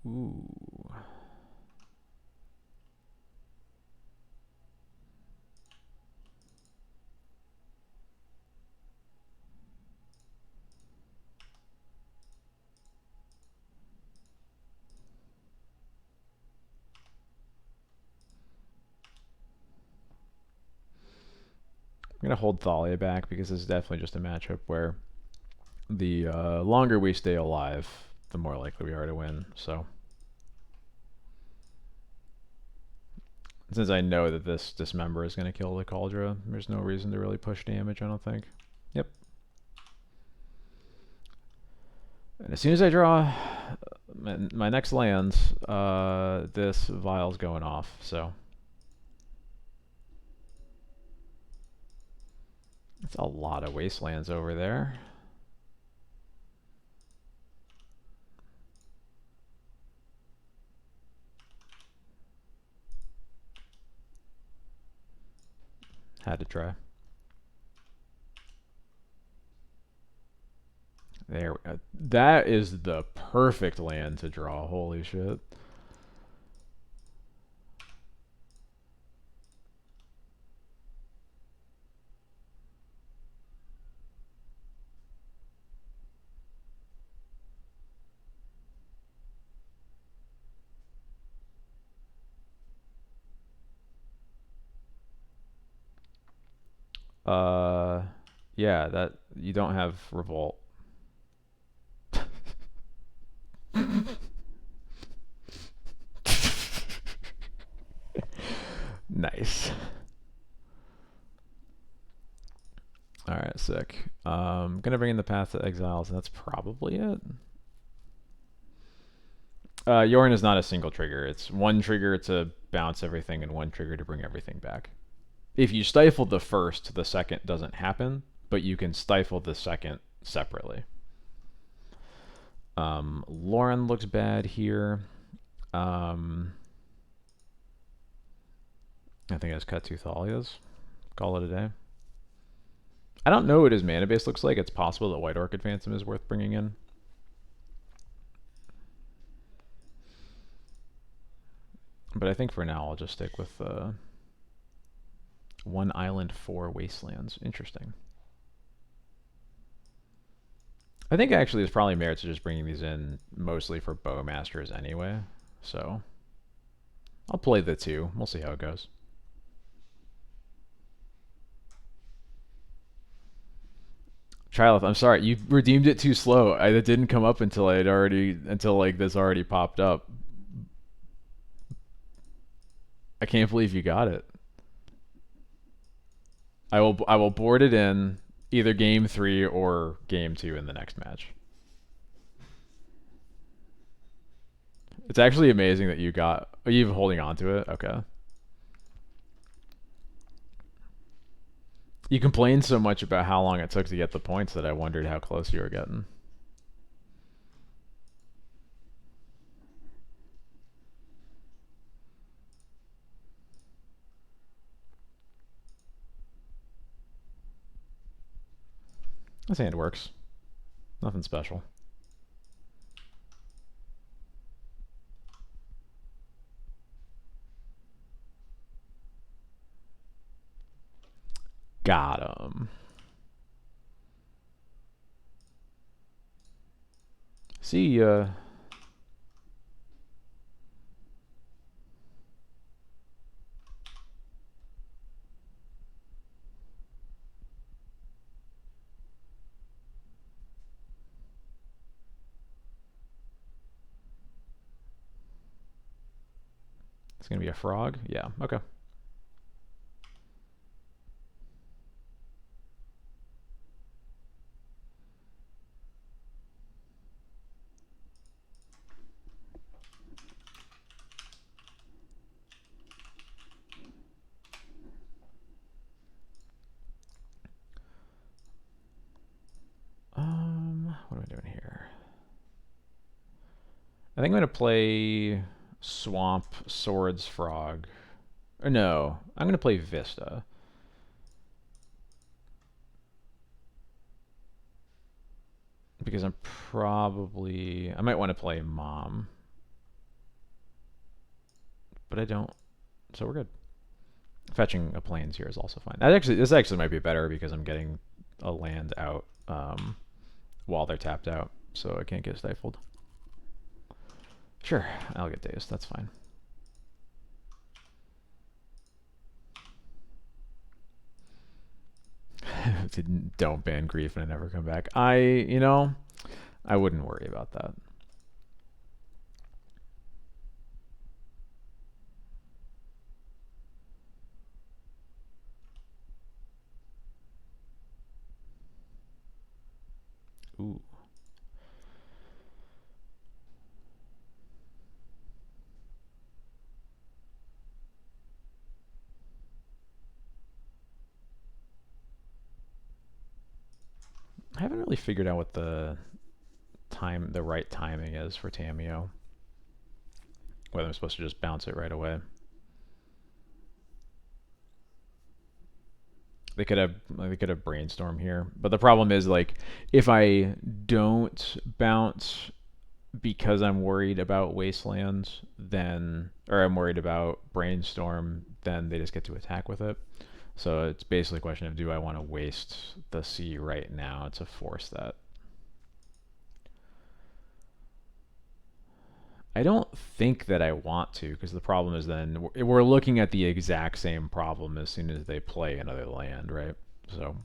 Speaker 1: ooh. I'm going to hold Thalia back because this is definitely just a matchup where the longer we stay alive, the more likely we are to win. So since I know that this dismember is going to kill the Cauldra, there's no reason to really push damage, I don't think. Yep. And as soon as I draw my next lands, this Vial's going off, so. It's a lot of wastelands over there. Had to try. There we go. That is the perfect land to draw. Holy shit. Yeah, that you don't have revolt. Nice. Alright, sick. Gonna bring in the Path to Exiles, and that's probably it. Yorn is not a single trigger. It's one trigger to bounce everything and one trigger to bring everything back. If you stifle the first, the second doesn't happen, but you can stifle the second separately. Lauren looks bad here. I think I just cut two Thalias. Call it a day. I don't know what his mana base looks like. It's possible that White Orchid Phantom is worth bringing in. But I think for now I'll just stick with one island, 4 wastelands. Interesting. I think actually there's probably merit to just bringing these in mostly for Bowmasters anyway. So I'll play the 2. We'll see how it goes. Trilith, I'm sorry, you redeemed it too slow. It didn't come up until like this already popped up. I can't believe you got it. I will board it in either game 3 or game 2 in the next match. It's actually amazing that you got. Are you even holding on to it? Okay. You complained so much about how long it took to get the points that I wondered how close you were getting. This hand works. Nothing special. Got him. See ya. It's gonna be a frog? Yeah, okay. What am I doing here? I think I'm gonna play Swamp, Swords, Frog. Or no, I'm gonna play Vista. Because I might want to play Mom. But I don't, so we're good. Fetching a plains here is also fine. This actually might be better because I'm getting a land out while they're tapped out, so I can't get stifled. Sure, I'll get dazed. That's fine. Don't ban grief and never come back. I wouldn't worry about that. Ooh. I haven't really figured out what the right timing is for Tamiyo. Whether I'm supposed to just bounce it right away. They could have brainstorm here, but the problem is like if I don't bounce because I'm worried about wastelands, then or I'm worried about brainstorm, then they just get to attack with it. So it's basically a question of do I want to waste the sea right now to force that? I don't think that I want to, because the problem is then we're looking at the exact same problem as soon as they play another land, right? So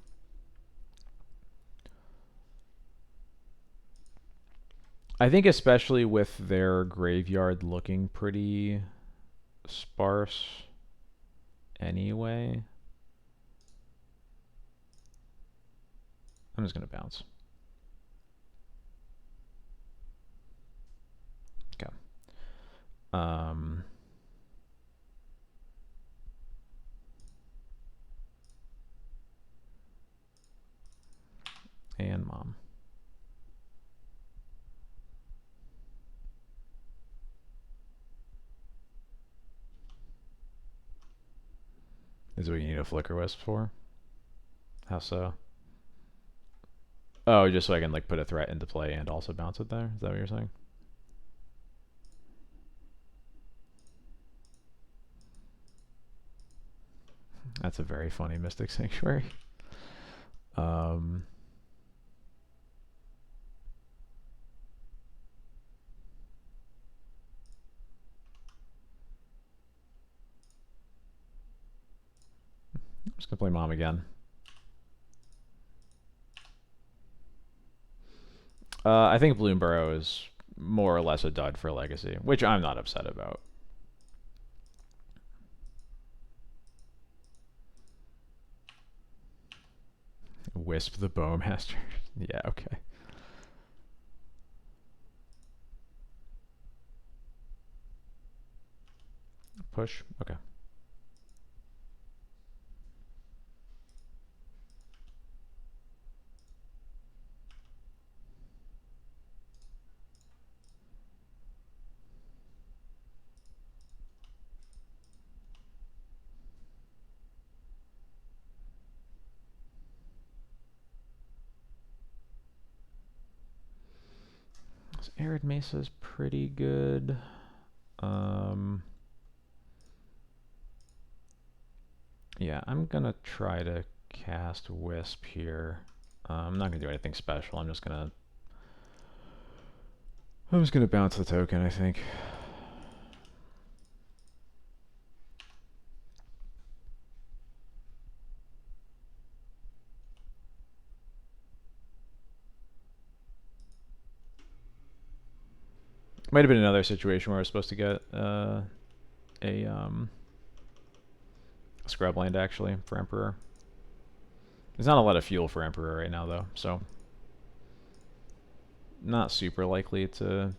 Speaker 1: I think especially with their graveyard looking pretty sparse anyway, I'm just gonna bounce. Okay. Um, and mom. Is what you need a flicker wisp for? How so? Oh, just so I can like put a threat into play and also bounce it there? Is that what you're saying? That's a very funny Mystic Sanctuary. Um, I'm just gonna play mom again. I think Bloomburrow is more or less a dud for Legacy, which I'm not upset about. Wisp the Bowmaster. Yeah, okay. Push. Okay. This Arid Mesa is pretty good. Yeah, I'm gonna try to cast Wisp here. I'm not gonna do anything special. I'm just gonna bounce the token, I think. Might have been another situation where I was supposed to get a scrub land actually for Emperor. There's not a lot of fuel for Emperor right now though, so not super likely to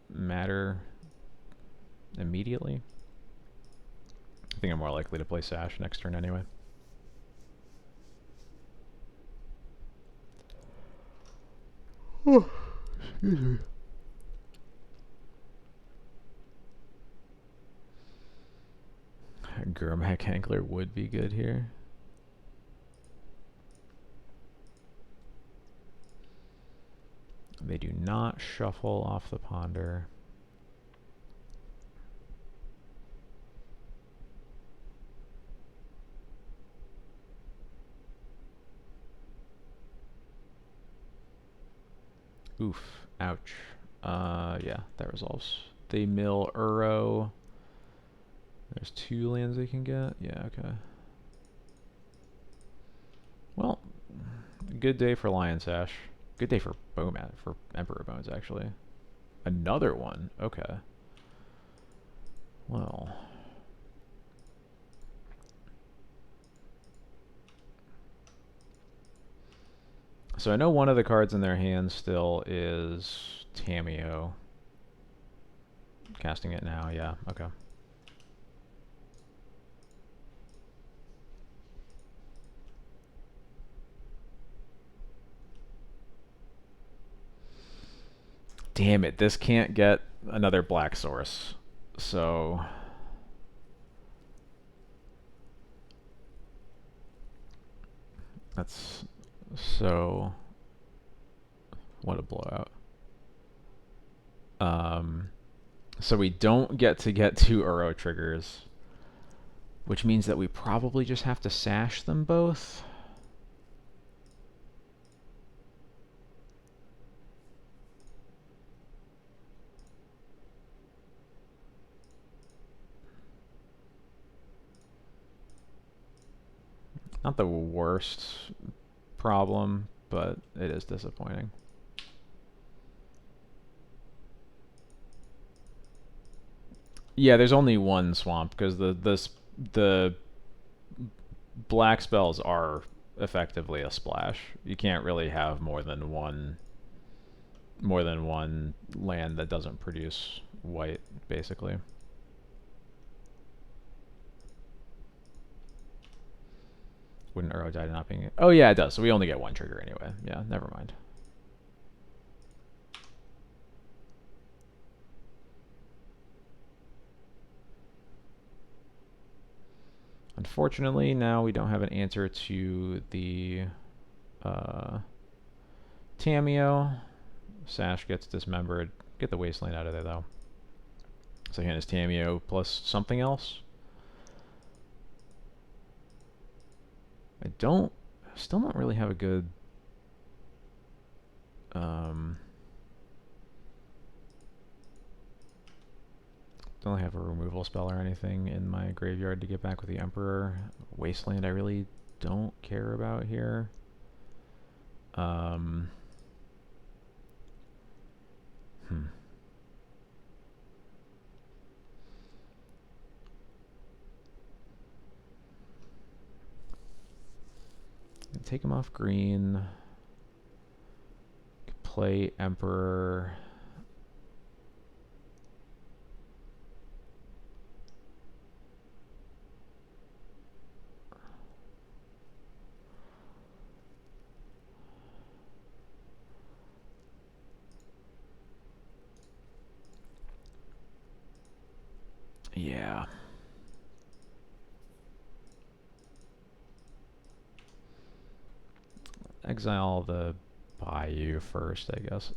Speaker 1: matter immediately. I think I'm more likely to play Sash next turn anyway. Oh, excuse me. Gurmak Angler would be good here. They do not shuffle off the ponder. Oof. Ouch. Yeah, that resolves. They mill Uro. There's 2 lands they can get. Yeah, okay. Well, good day for Lion Sash. Good day for Bowmat, for Emperor Bones, actually. Another one. Okay. Well. So I know one of the cards in their hand still is Tameo. Casting it now, yeah, okay. Damn it, this can't get another black source. So That's so... What a blowout. So we don't get to get 2 Uro triggers, which means that we probably just have to sash them both. Not the worst problem, but it is disappointing. Yeah, there's only one swamp because the black spells are effectively a splash. You can't really have more than one land that doesn't produce white, basically. Wouldn't Uro die to not being... Oh yeah, it does. So we only get 1 trigger anyway. Yeah, never mind. Unfortunately, now we don't have an answer to the Tameo. Sash gets dismembered. Get the Wasteland out of there, though. So again, is Tameo plus something else? I still don't really have a good... don't have a removal spell or anything in my graveyard to get back with the Emperor. Wasteland I really don't care about here. Take him off green. Play Emperor. Yeah. Exile the Bayou first, I guess.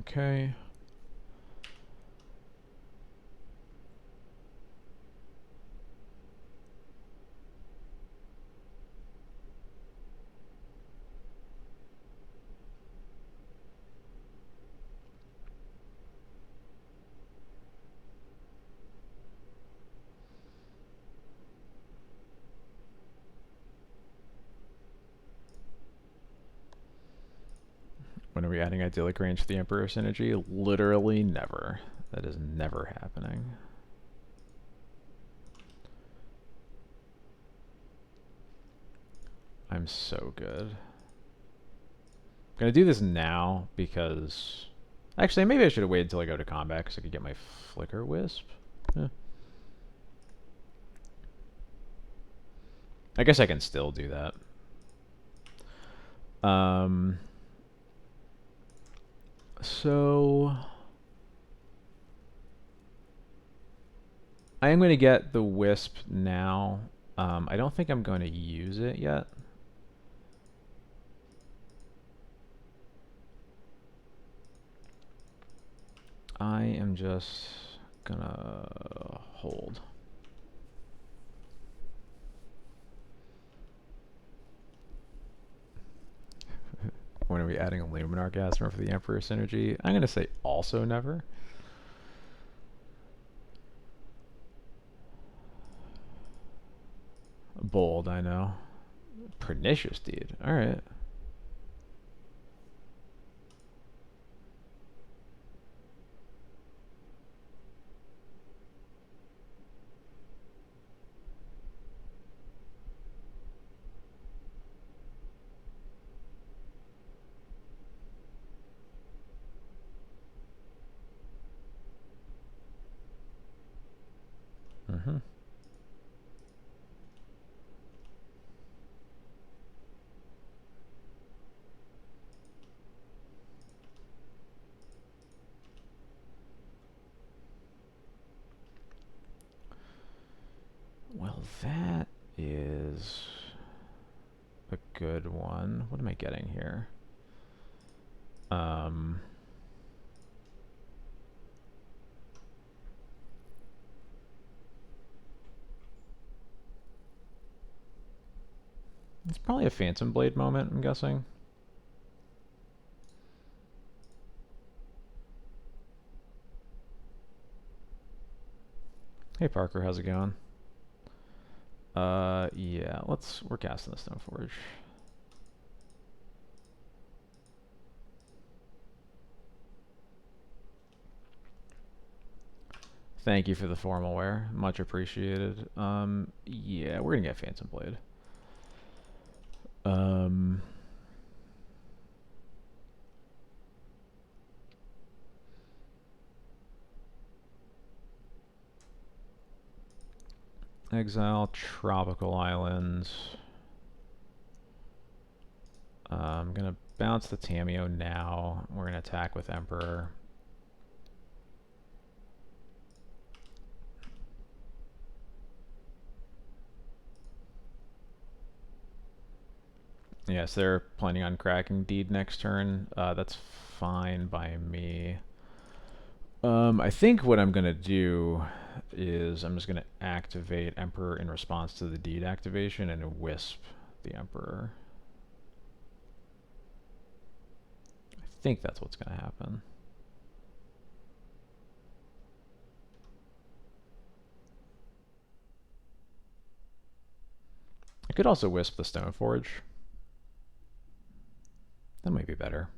Speaker 1: Okay. When are we adding idyllic range to the Emperor synergy? Literally never. That is never happening. I'm so good. I'm gonna do this now because... Actually, maybe I should have waited until I go to combat because I could get my Flicker Wisp. Yeah. I guess I can still do that. So I am going to get the Wisp now. I don't think I'm going to use it yet. I am just gonna hold. When are we adding a Luminar Gasmer for the Emperor synergy? I'm gonna say also never. Bold, I know. Pernicious Deed. Alright. Mm-hmm. Well, that is a good one. What am I getting here? It's probably a Phantom Blade moment, I'm guessing. Hey Parker, how's it going? Yeah, we're casting the Stoneforge. Thank you for the formal wear. Much appreciated. Yeah, we're gonna get Phantom Blade. Exile Tropical Islands. I'm gonna bounce the Tameo now. We're gonna attack with Emperor. Yes, they're planning on cracking Deed next turn. That's fine by me. I think what I'm gonna do is I'm just gonna activate Emperor in response to the Deed activation and Wisp the Emperor. I think that's what's gonna happen. I could also Wisp the Stoneforge. That might be better.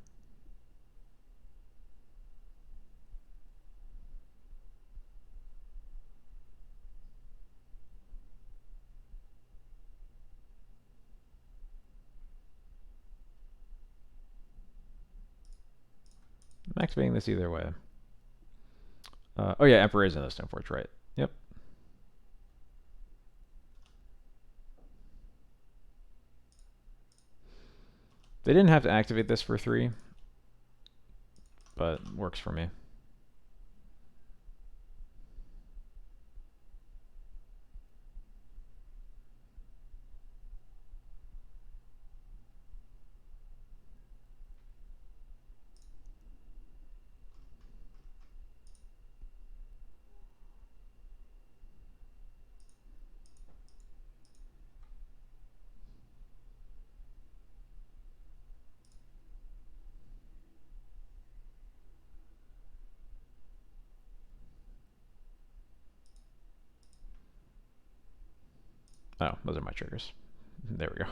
Speaker 1: I'm activating this either way. Oh yeah, Emperor is in the Stoneforge, right? Yep. They didn't have to activate this for 3, but works for me. Oh, those are my triggers. There we go.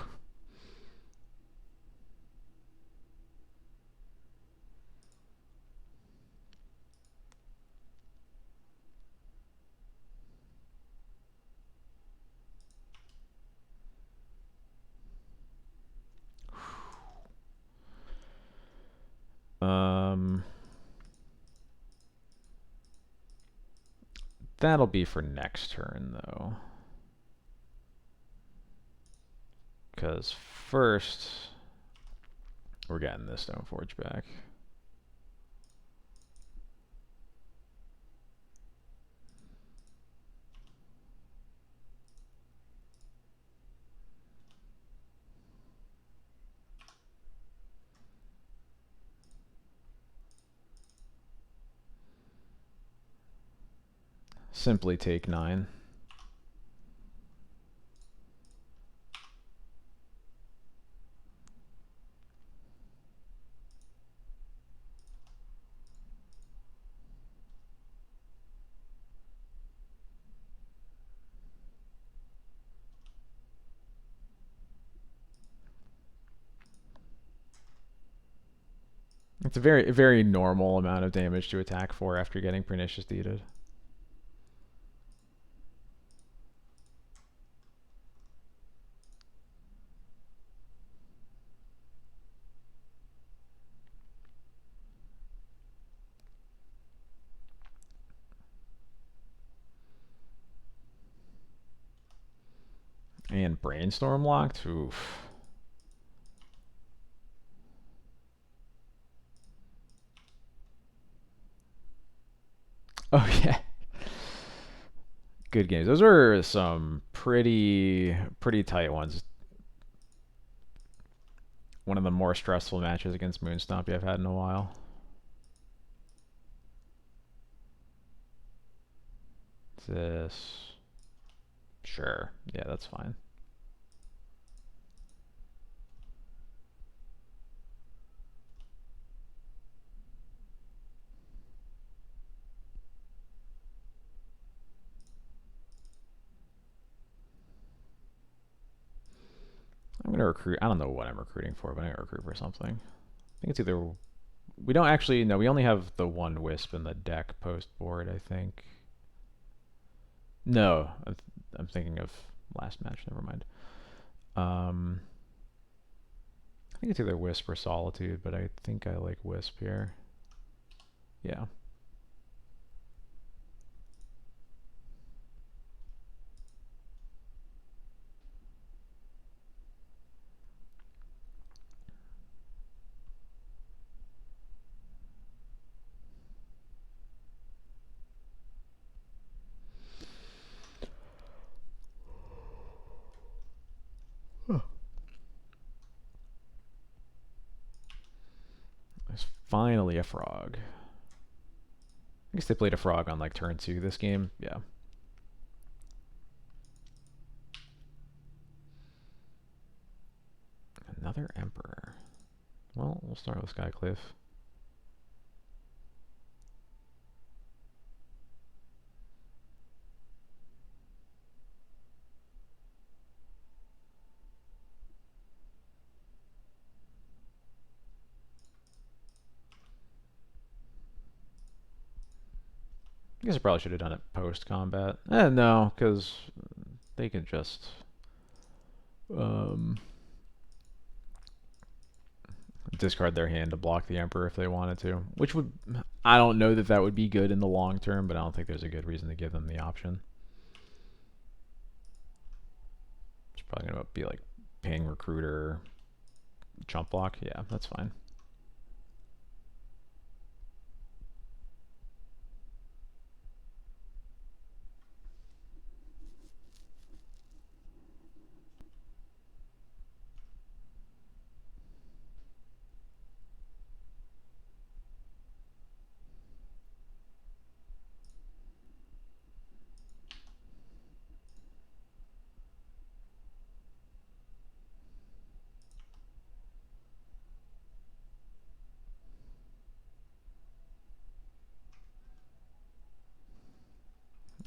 Speaker 1: That'll be for next turn, though. Because first, we're getting this Stoneforge back. Simply take 9. It's a very normal amount of damage to attack for after getting Pernicious Deeded. and Brainstorm locked? Oof. Oh yeah. Good games. Those were some pretty tight ones. One of the more stressful matches against Moonstompy I've had in a while. What's this? Sure. Yeah, that's fine. I'm gonna recruit. I don't know what I'm recruiting for, but I'm gonna recruit for something. I think it's either. We don't actually. No, we only have the one Wisp in the deck post board, I think. No, I'm thinking of last match. Never mind. I think it's either Wisp or Solitude, but I think I like Wisp here. Yeah. There's finally a frog. I guess they played a frog on like turn 2 this game. Yeah. Another Emperor. Well, we'll start with Skycliff. I guess I probably should have done it post-combat. No, because they can just discard their hand to block the Emperor if they wanted to. Which would... I don't know that would be good in the long term, but I don't think there's a good reason to give them the option. It's probably going to be like ping Recruiter, chump block. Yeah, that's fine.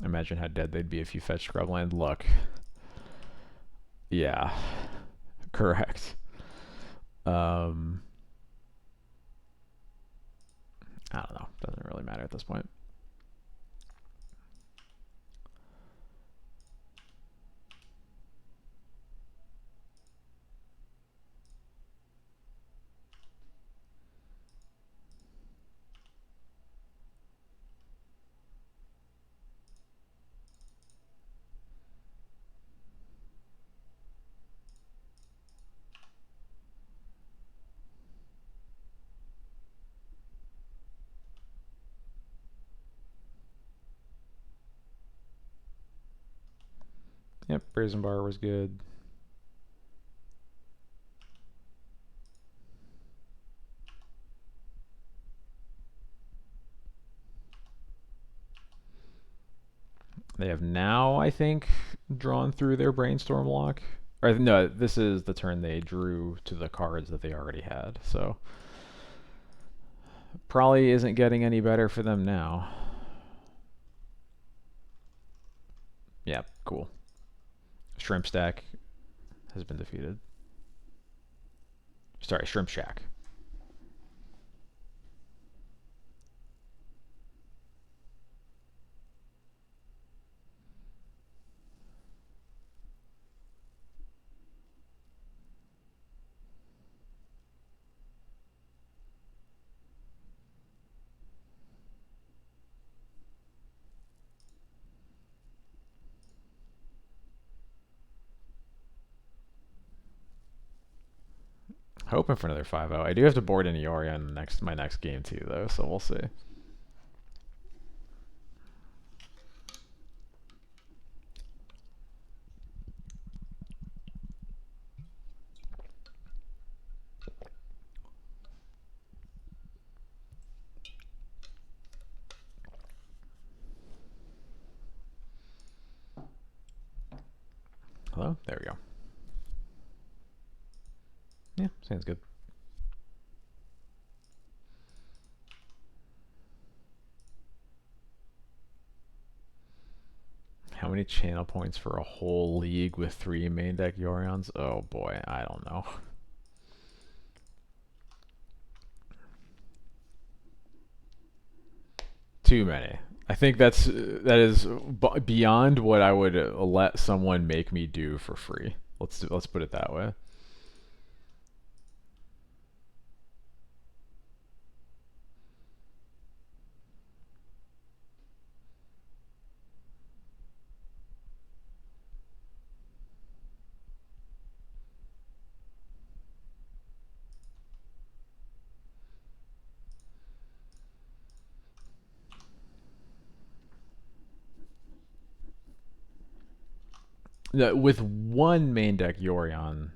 Speaker 1: Imagine how dead they'd be if you fetched Scrubland. Look. Yeah. Correct. I don't know. Doesn't really matter at this point. Yep, Brazen Bar was good. They have now, I think, drawn through their Brainstorm lock. Or no, this is the turn they drew to the cards that they already had. So probably isn't getting any better for them now. Yeah, cool. Shrimp Stack has been defeated. Sorry, Shrimp Shack. Hoping for another 5-0. I do have to board an Ioria in my next game too, though, so we'll see. Hello? There we go. Yeah, sounds good. How many channel points for a whole league with 3 main deck Yorions? Oh boy, I don't know. Too many. I think that is beyond what I would let someone make me do for free. Let's put it that way. With one main deck Yorion,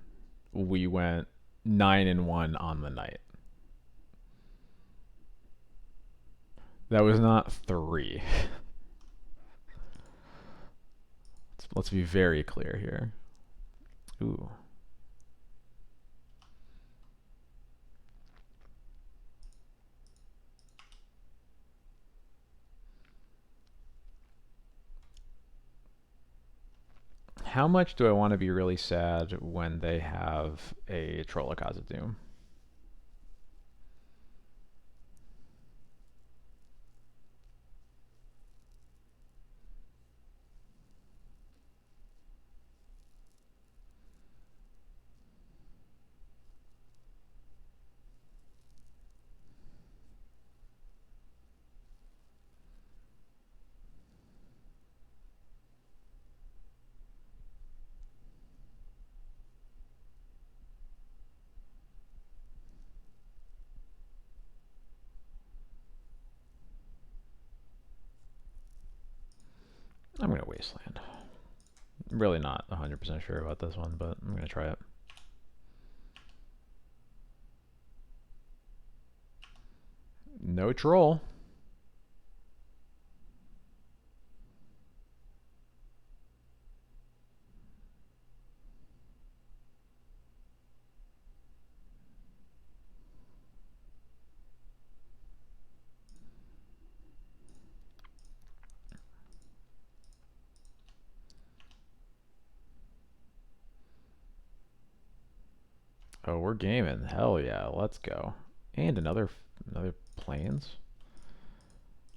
Speaker 1: we went 9-1 on the night. That was not 3. Let's be very clear here. Ooh. How much do I want to be really sad when they have a Trollakaza Doom? I'm going to Wasteland. I'm really not 100% sure about this one, but I'm going to try it. No troll. Oh, we're gaming. Hell yeah, let's go. And another planes.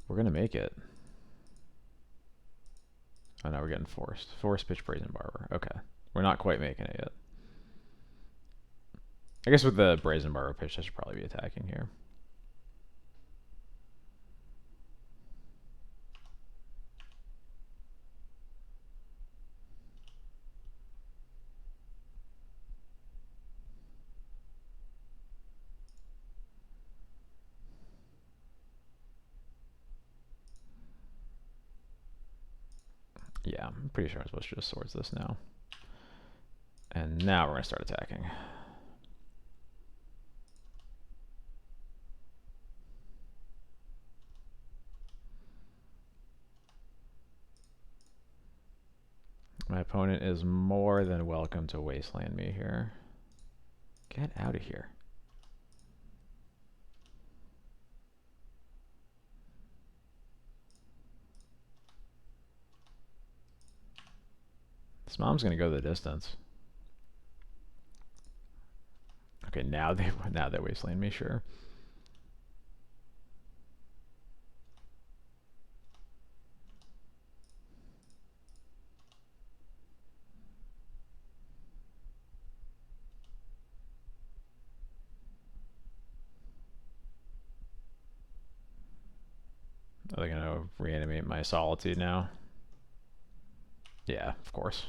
Speaker 1: We're gonna make it. Oh no, we're getting forced. Forced pitch Brazen Barber. Okay. We're not quite making it yet. I guess with the Brazen Barber pitch, I should probably be attacking here. Yeah, I'm pretty sure I'm supposed to just swords this now. And now we're gonna start attacking. My opponent is more than welcome to wasteland me here. Get out of here. This mom's gonna go the distance. Okay, now they wasteland me, sure. Are they gonna reanimate my solitude now? Yeah, of course.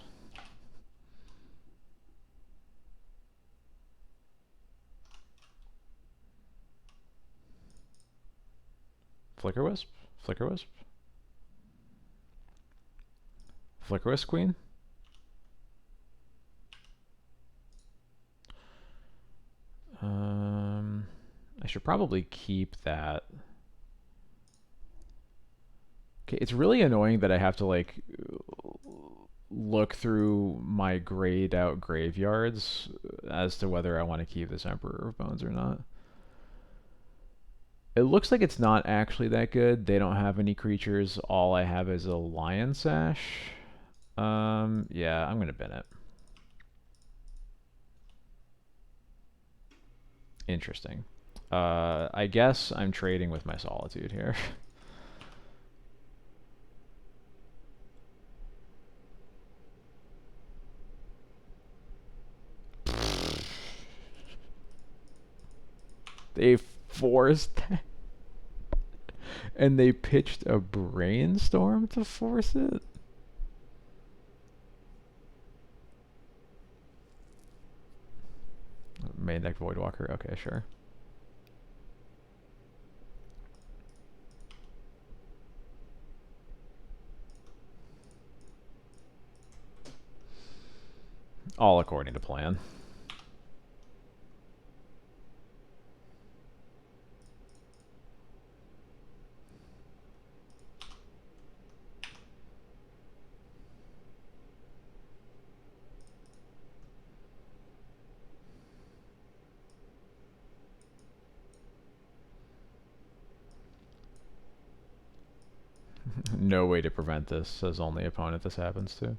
Speaker 1: Flicker Wisp. Flicker Wisp. Flicker Wisp Queen. I should probably keep that. Okay, it's really annoying that I have to like look through my grayed out graveyards as to whether I want to keep this Emperor of Bones or not. It looks like it's not actually that good. They don't have any creatures. All I have is a Lion Sash. Yeah, I'm gonna bin it. Interesting. I guess I'm trading with my Solitude here. They forced that. And they pitched a Brainstorm to force it? Main deck Voidwalker. Okay, sure. All according to plan. No way to prevent this, says only opponent this happens to.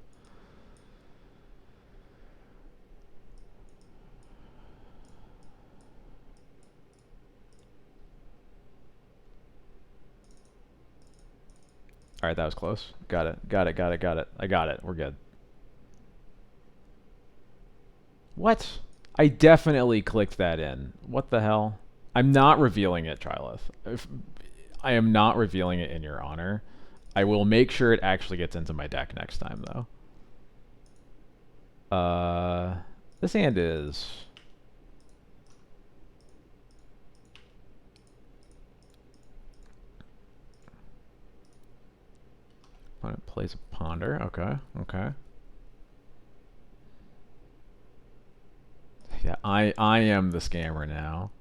Speaker 1: Alright, that was close. Got it. Got it, got it, got it. I got it. We're good. What? I definitely clicked that in. What the hell? I'm not revealing it, Trilith. I am not revealing it in your honor. I will make sure it actually gets into my deck next time, though. This hand is... Opponent plays a Ponder. Okay, okay. Yeah, I am the scammer now.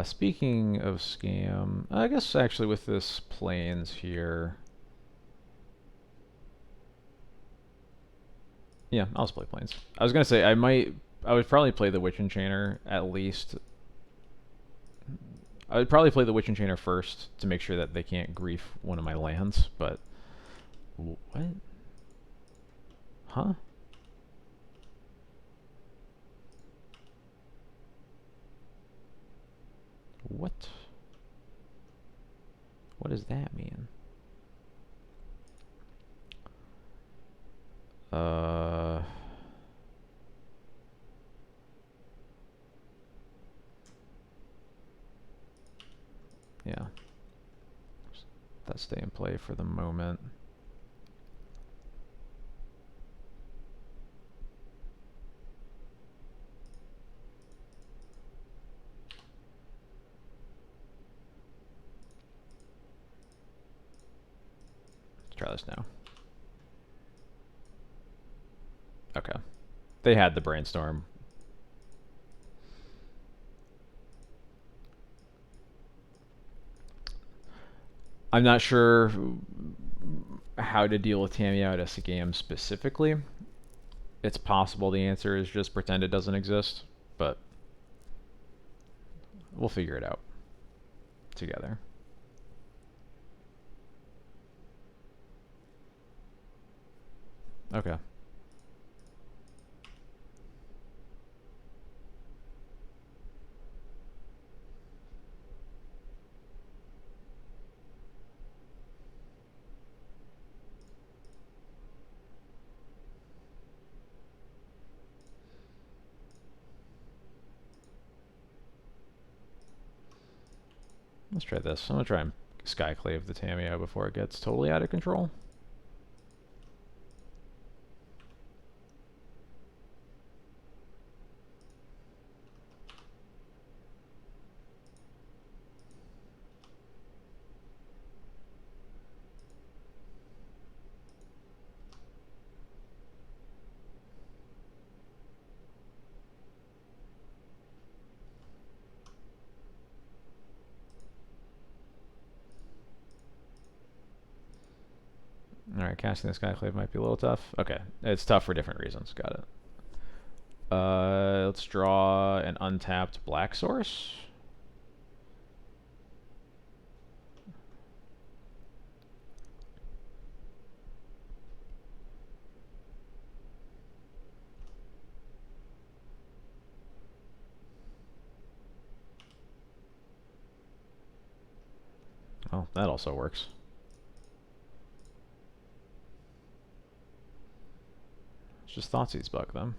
Speaker 1: Speaking of scam, I guess actually with this Plains here... Yeah, I'll just play Plains. I was gonna say, I would probably play the Witch Enchanter at least. I would probably play the Witch Enchanter first to make sure that they can't grief one of my lands, but... What? Huh? What? What does that mean? Yeah. That stay in play for the moment. Let's try this now. Okay. They had the Brainstorm. I'm not sure how to deal with Tamiyo at a scam specifically. It's possible the answer is just pretend it doesn't exist, but we'll figure it out together. Okay. Let's try this. I'm gonna try and Skyclave the Tamiyo before it gets totally out of control. Casting the Skyclave might be a little tough. Okay, it's tough for different reasons. Got it. Let's draw an untapped black source. Oh, that also works. It's just Thoughtseize Bug them.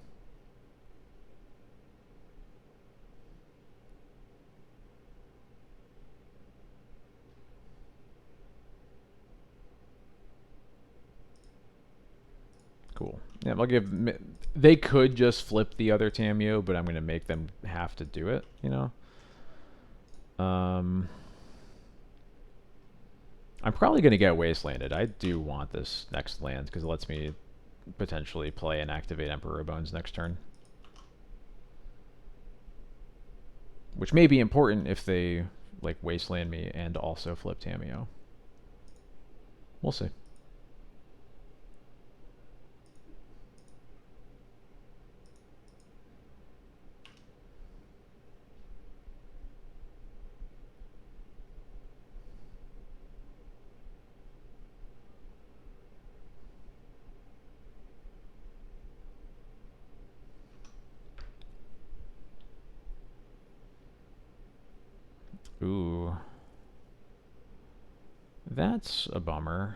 Speaker 1: Cool. Yeah, I'll give. They could just flip the other Tameo, but I'm gonna make them have to do it. You know. I'm probably gonna get Wastelanded. I do want this next land because it lets me potentially play and activate Emperor Bones next turn, which may be important if they like Wasteland me and also flip Tameo. We'll see. Ooh. That's a bummer.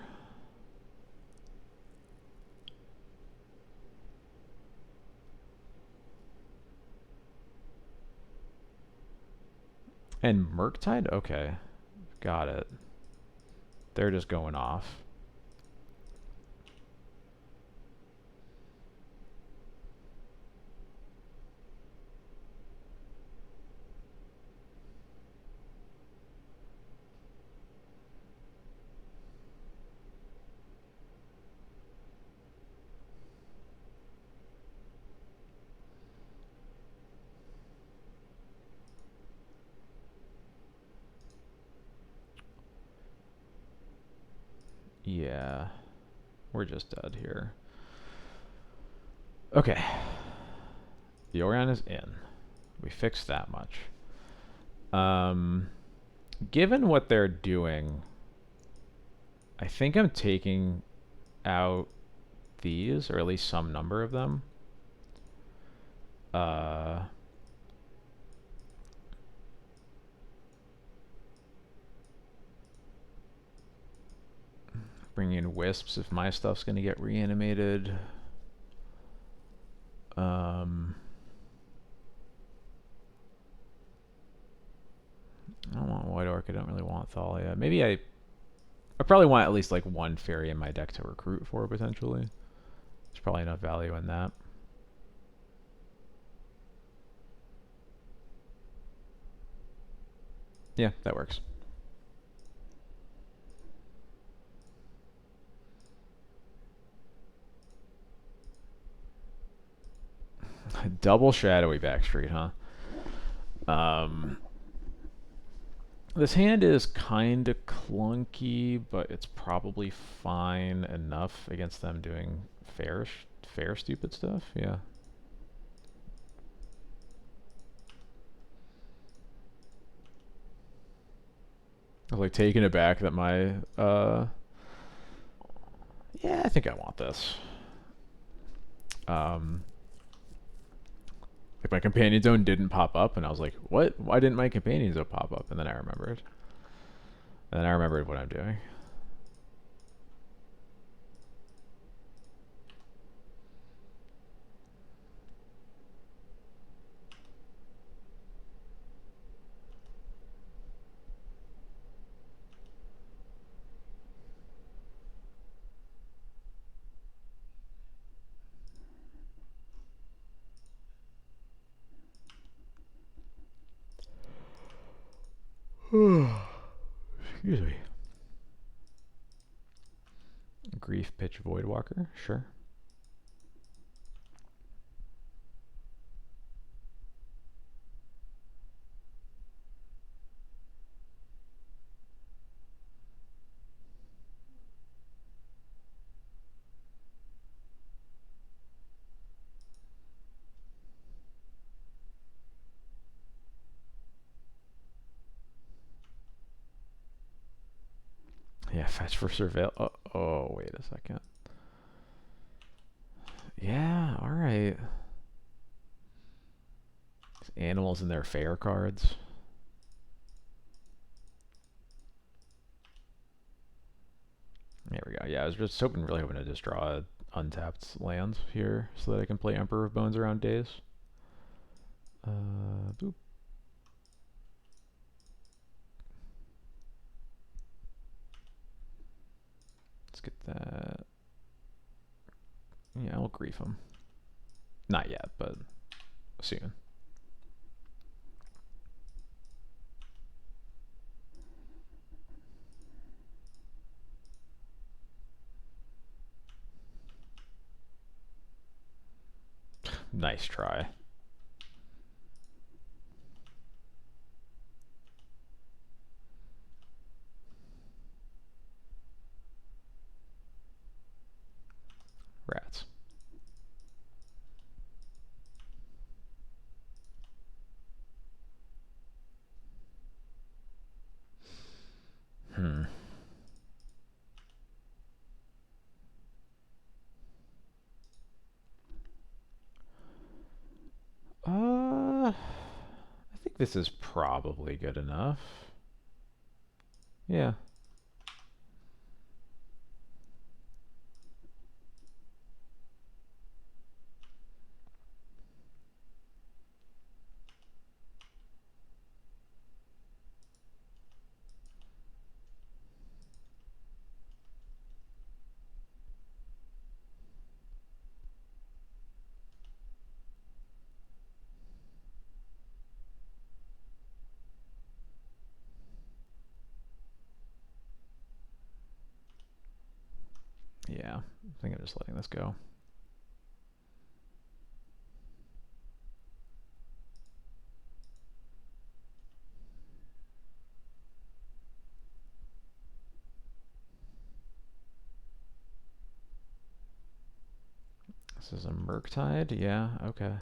Speaker 1: And Murktide? Okay. Got it. They're just going off. Yeah. We're just dead here. Okay. The Orion is in. We fixed that much. Given what they're doing, I think I'm taking out these, or at least some number of them. Bringing in Wisps if my stuff's going to get reanimated. I don't want White Orc. I don't really want Thalia. Maybe I probably want at least like one fairy in my deck to recruit for, potentially. There's probably enough value in that. Yeah, that works. Double Shadowy Backstreet, huh? This hand is kind of clunky, but it's probably fine enough against them doing fair stupid stuff. Yeah. I was like taken aback that my yeah, I think I want this. Like my companion zone didn't pop up, and I was like, what? Why didn't my companion zone pop up? And then I remembered. And then I remembered what I'm doing. Excuse me. Grief Pitch Voidwalker, sure. Yeah, fetch for surveil. Oh, wait a second. Yeah, alright. Animals in their fair cards. There we go. Yeah, I was just really hoping to just draw untapped lands here so that I can play Emperor of Bones around days. Boop. Let's get that. Yeah, I'll grief him. Not yet, but soon. Nice try. Rats. I think this is probably good enough. Yeah. Yeah, I think I'm just letting this go. This is a Murktide? Yeah, okay.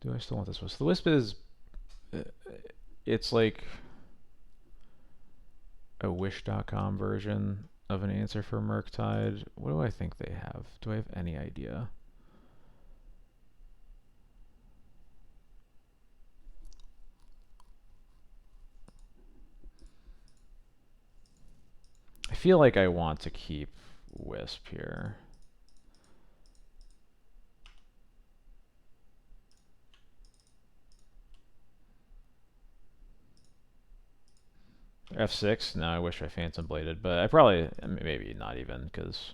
Speaker 1: Do I still want this Wisp? The Wisp is... it's like a Wish.com version of an answer for Murktide. What do I think they have? Do I have any idea? I feel like I want to keep Wisp here. F6? No, I wish I Phantom Bladed, but I probably, maybe not even, because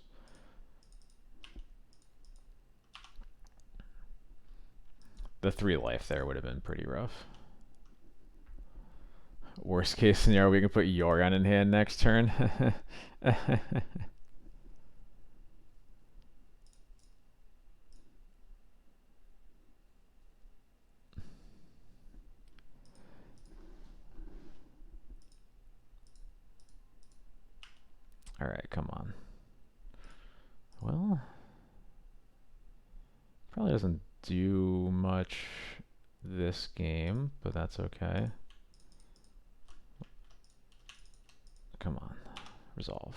Speaker 1: the 3 life there would have been pretty rough. Worst case scenario, we can put Yorion in hand next turn. Alright, come on. Well, probably doesn't do much this game, but that's okay. Come on. Resolve.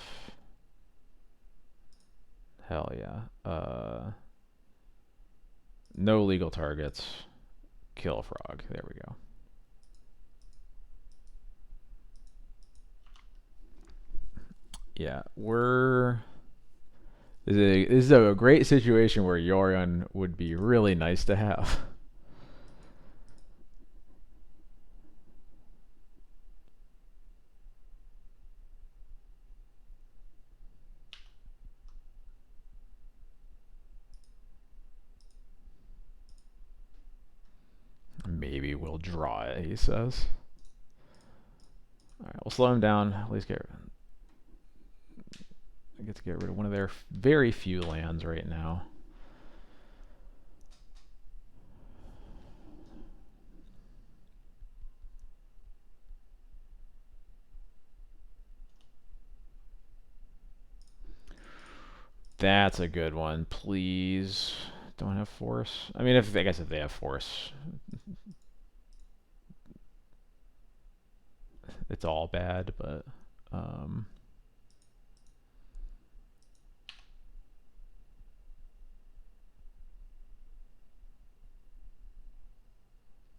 Speaker 1: Hell yeah. No legal targets. Kill a frog. There we go. Yeah, this is a great situation where Yorion would be really nice to have. Maybe we'll draw it, he says. Alright, we'll slow him down. At least get to get rid of one of their very few lands right now. That's a good one. Please don't have force. I mean, I guess if they have force, it's all bad. But um,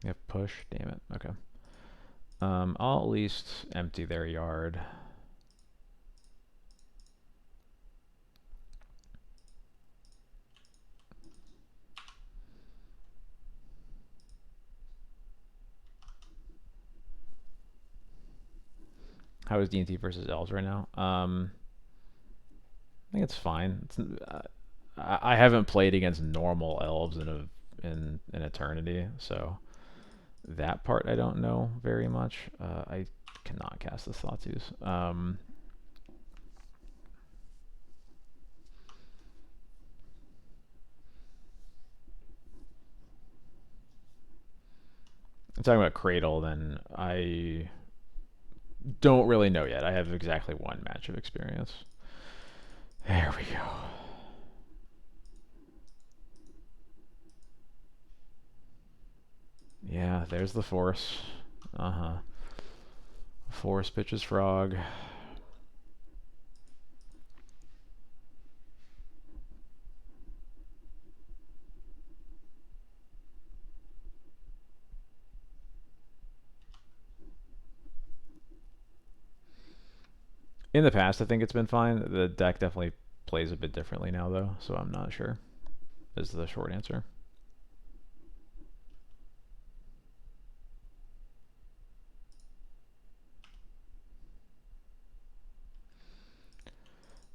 Speaker 1: you have push. Damn it. Okay. I'll at least empty their yard. How is D&T versus elves right now? I think it's fine. I haven't played against normal elves in an eternity, so that part I don't know very much. I cannot cast the Slatus. I'm talking about Cradle, then I don't really know yet. I have exactly one match of experience. There we go. Yeah, there's the force. Uh-huh. Force pitches frog. In the past, I think it's been fine. The deck definitely plays a bit differently now, though, so I'm not sure, is the short answer.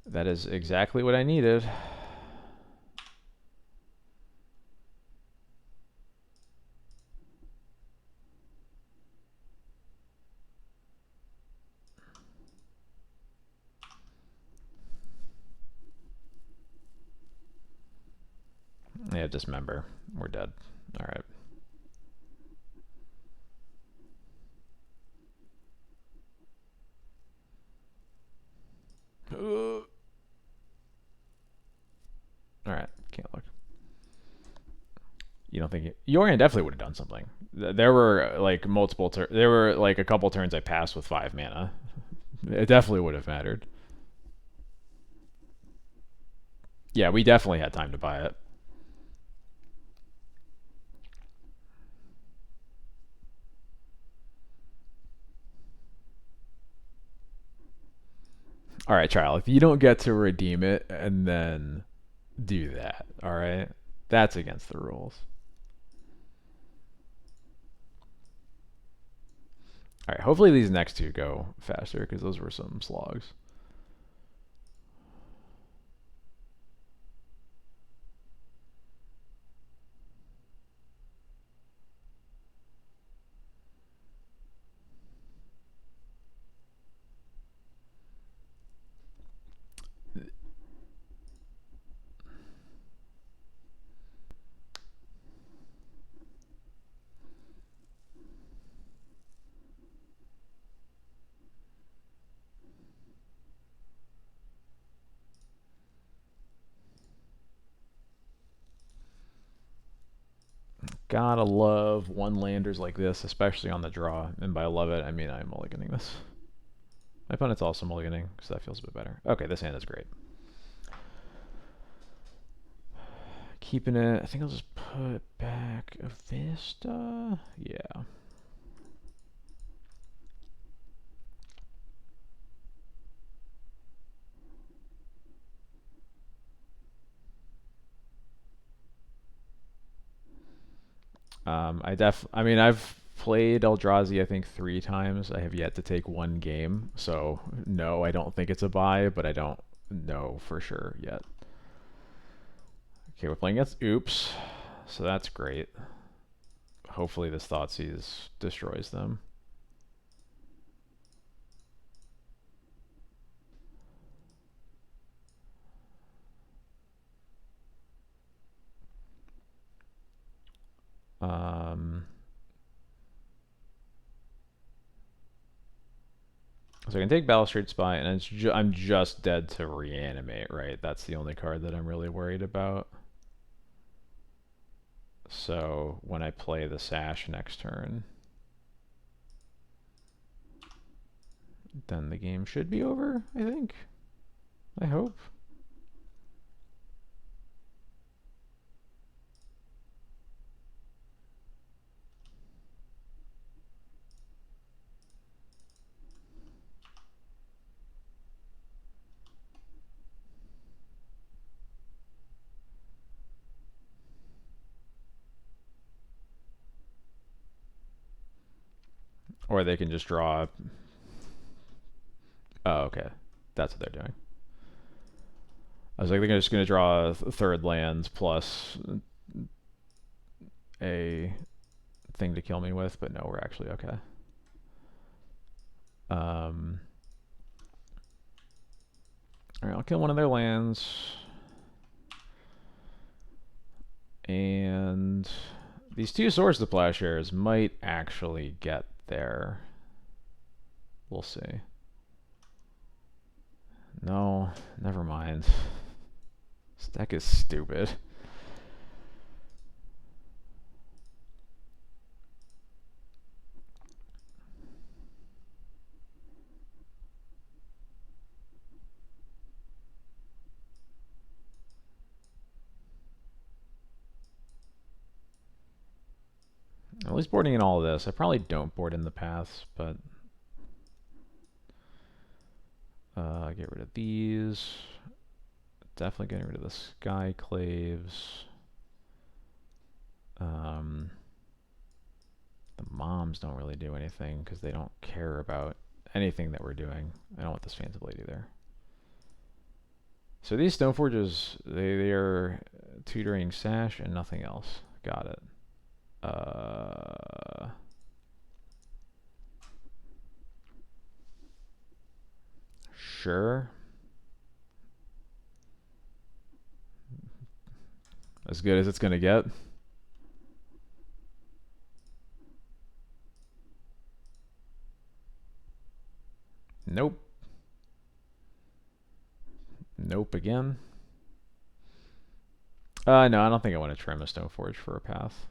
Speaker 1: That is exactly what I needed. Yeah, dismember. We're dead. All right. All right. Can't look. You don't think Yorian definitely would have done something. There were like multiple. There were like a couple turns I passed with 5 mana. It definitely would have mattered. Yeah, we definitely had time to buy it. All right, child. If you don't get to redeem it and then do that, all right, that's against the rules. All right. Hopefully these next two go faster because those were some slogs. Gotta love one landers like this, especially on the draw. And by love it, I mean I'm mulliganing this. My opponent's also mulliganing, so that feels a bit better. Okay, this hand is great. Keeping it. I think I'll just put back a Vista. Yeah. I mean, I've played Eldrazi, I think 3 times. I have yet to take one game, so no, I don't think it's a buy, but I don't know for sure yet. Okay, we're playing against Oops, so that's great. Hopefully this Thoughtseize destroys them. So I can take Balustrade Spy, and I'm just dead to Reanimate, right? That's the only card that I'm really worried about. So when I play the Sash next turn, then the game should be over, I think. I hope. Or they can just draw. Oh, okay. That's what they're doing. I was like, they're just going to draw third lands plus a thing to kill me with, but no, we're actually okay. Alright, I'll kill one of their lands. And these two Swords to Plowshares might actually get there. We'll see. No, never mind. This deck is stupid. At least boarding in all of this. I probably don't board in the paths, but get rid of these. Definitely getting rid of the Skyclaves. The moms don't really do anything because they don't care about anything that we're doing. I don't want this Phantom Blade either. So these Stoneforges, they are tutoring Sash and nothing else. Got it. Sure. As good as it's gonna get. Nope. Nope again. No, I don't think I want to trim a Stoneforge for a path.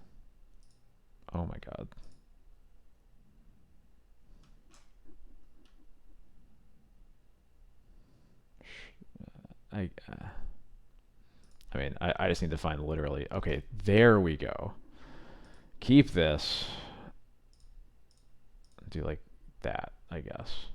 Speaker 1: Oh my god. I mean, I just need to find literally. Okay, there we go. Keep this. Do like that, I guess.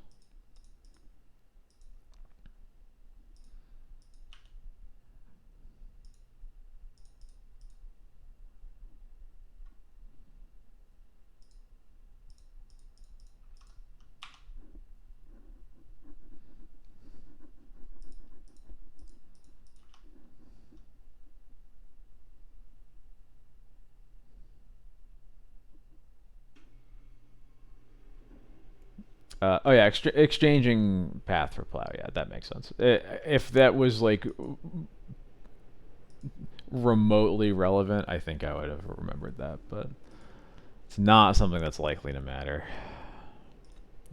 Speaker 1: Oh yeah, exchanging path for plow. Yeah, that makes sense. If that was like remotely relevant, I think I would have remembered that, but it's not something that's likely to matter.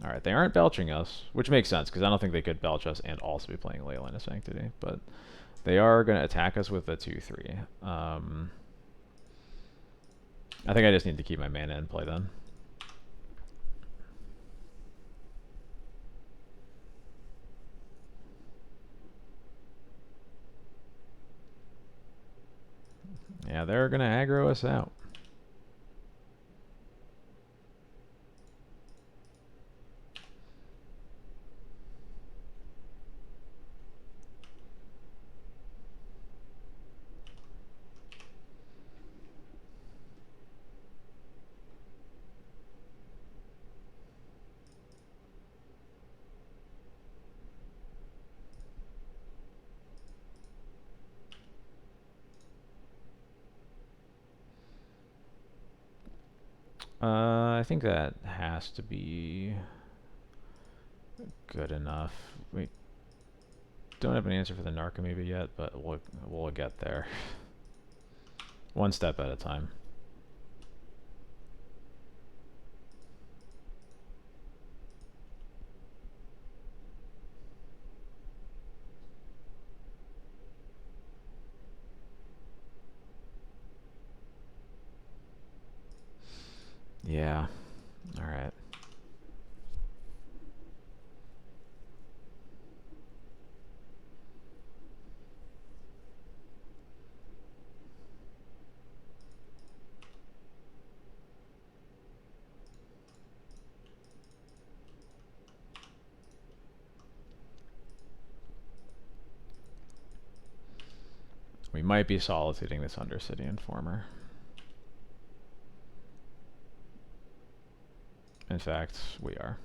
Speaker 1: All right, they aren't belching us, which makes sense because I don't think they could belch us and also be playing Leyline of Sanctity, but they are going to attack us with a 2/3. I think I just need to keep my mana in play then. Yeah, they're going to aggro us out. I think that has to be good enough. We don't have an answer for the Narcomoeba yet, but we'll get there. One step at a time. Yeah. All right. We might be solituting this Undercity Informer. In fact, we are.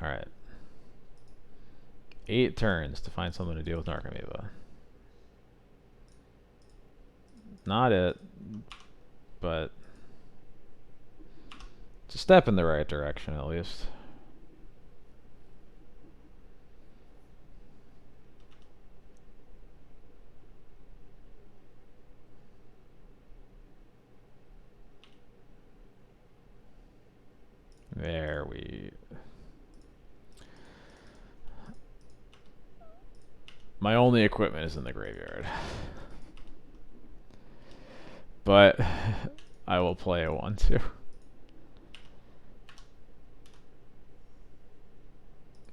Speaker 1: All right. 8 turns to find something to deal with Narcomoeba. Not it, but it's a step in the right direction at least. There we... My only equipment is in the graveyard. But I will play a 1-2.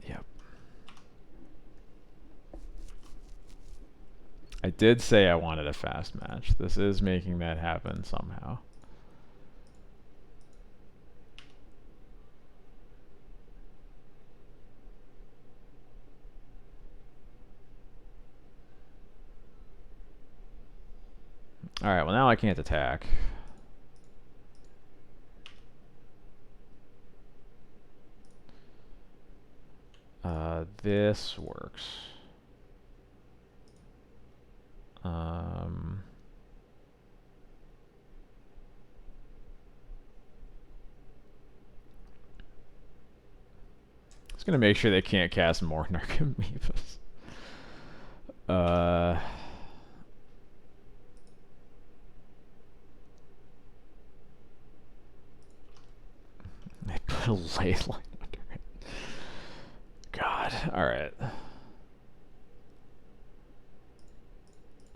Speaker 1: Yep. I did say I wanted a fast match. This is making that happen somehow. Alright, well now I can't attack. This works. Just gonna make sure they can't cast more Narcomoebas. They put a ley line under it. God, alright.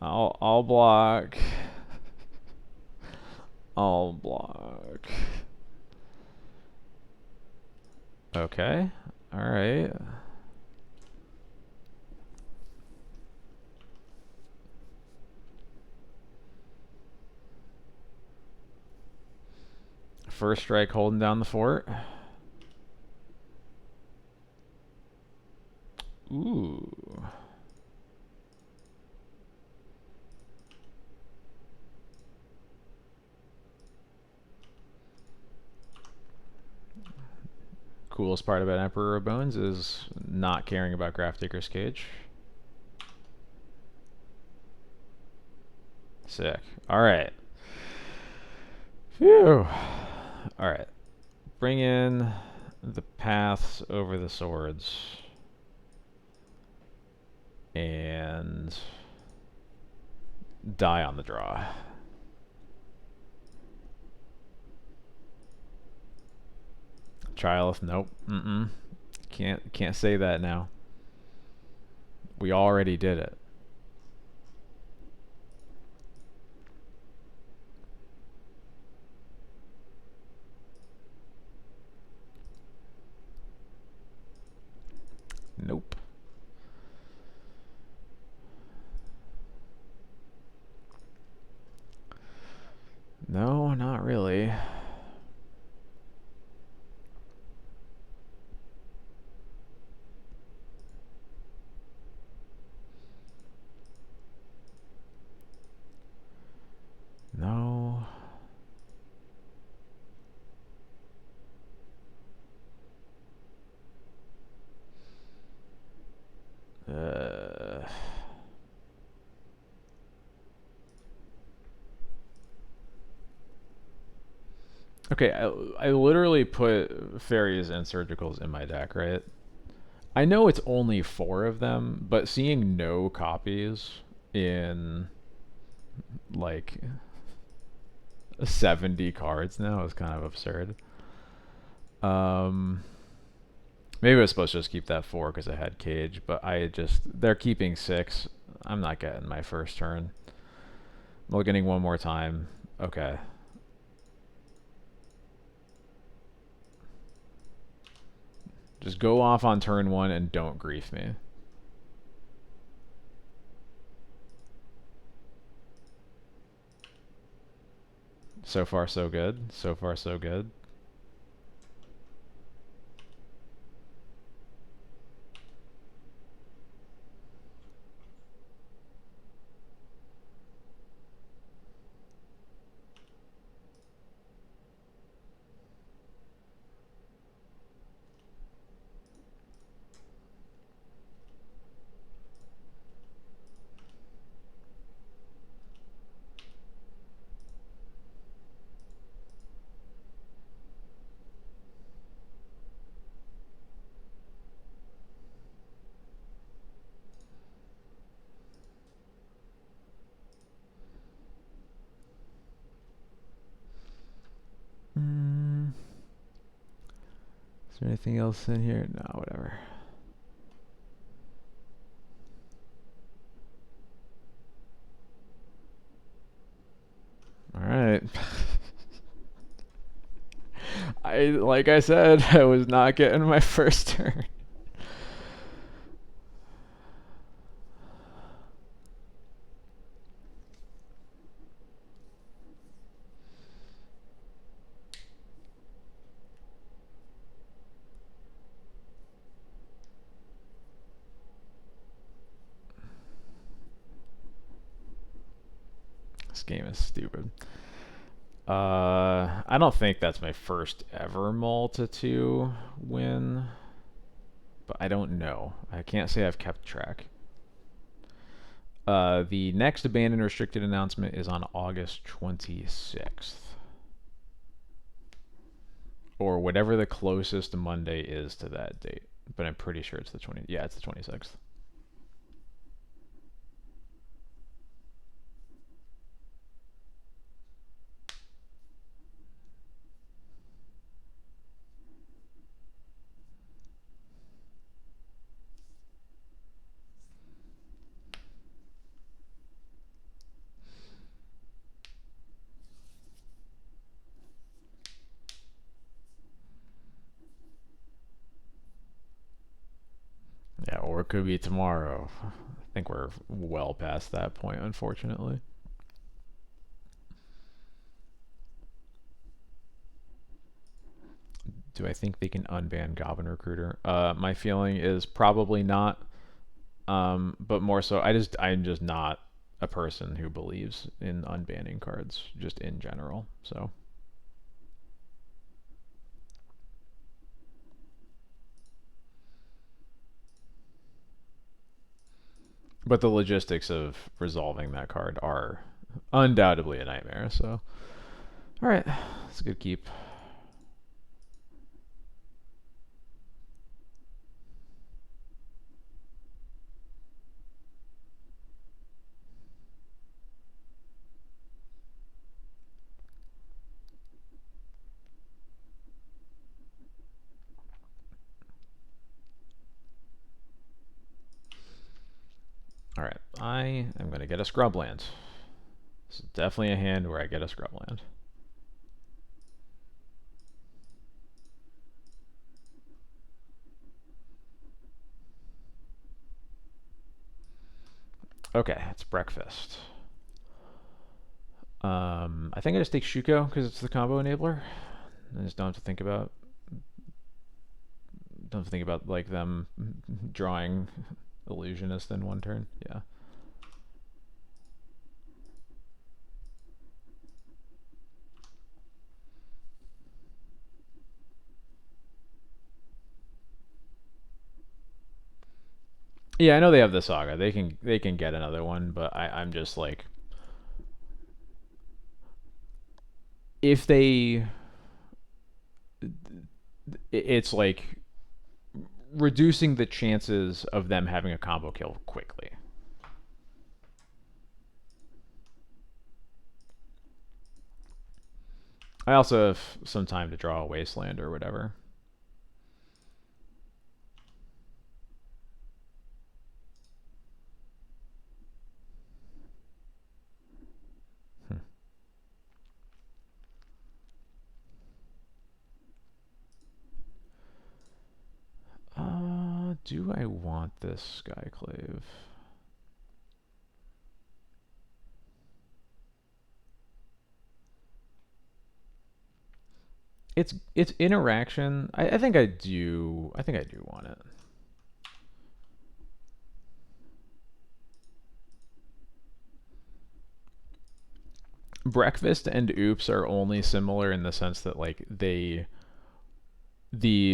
Speaker 1: I'll block. I'll block. Okay. Alright. First strike holding down the fort. Ooh. Coolest part about Emperor of Bones is not caring about Grafdigger's Cage. Sick. Alright. Phew. Alright. Bring in the paths over the swords. And die on the draw. Trilith, nope. Can't say that now. We already did it. Nope. No, not really. Okay, I literally put fairies and surgicals in my deck, right? I know it's only four of them, but seeing no copies in like 70 cards now is kind of absurd. Um, Maybe I was supposed to just keep that four because I had cage, but they're keeping six. I'm not getting my first turn. Mulliganing one more time. Okay. Just go off on turn one and don't grief me. So far, so good. So far, so good. Is there anything else in here? No, whatever. All right. Like I said, I was not getting my first turn. This game is stupid. I don't think that's my first ever multi-2 win, but I don't know. I can't say I've kept track. The next banned and restricted announcement is on August 26th. Or whatever the closest Monday is to that date. But I'm pretty sure it's the 20th. Yeah, it's the 26th. Yeah, or it could be tomorrow. I think we're well past that point, unfortunately. Do I think they can unban Goblin Recruiter? My feeling is probably not. But more so, I'm just not a person who believes in unbanning cards, just in general. So. But the logistics of resolving that card are undoubtedly a nightmare. So, all right, that's a good keep. All right, I am going to get a scrubland. This is definitely a hand where I get a scrubland. Okay, it's breakfast. I think I just take Shuko because it's the combo enabler. I just don't have to think about like them drawing illusionist in one turn. Yeah. Yeah, I know they have the saga. They can get another one, but I'm just like, if they it's like reducing the chances of them having a combo kill quickly. I also have some time to draw a Wasteland or whatever. Do I want this Skyclave? It's interaction. I think I do. I think I do want it. Breakfast and Oops are only similar in the sense that like the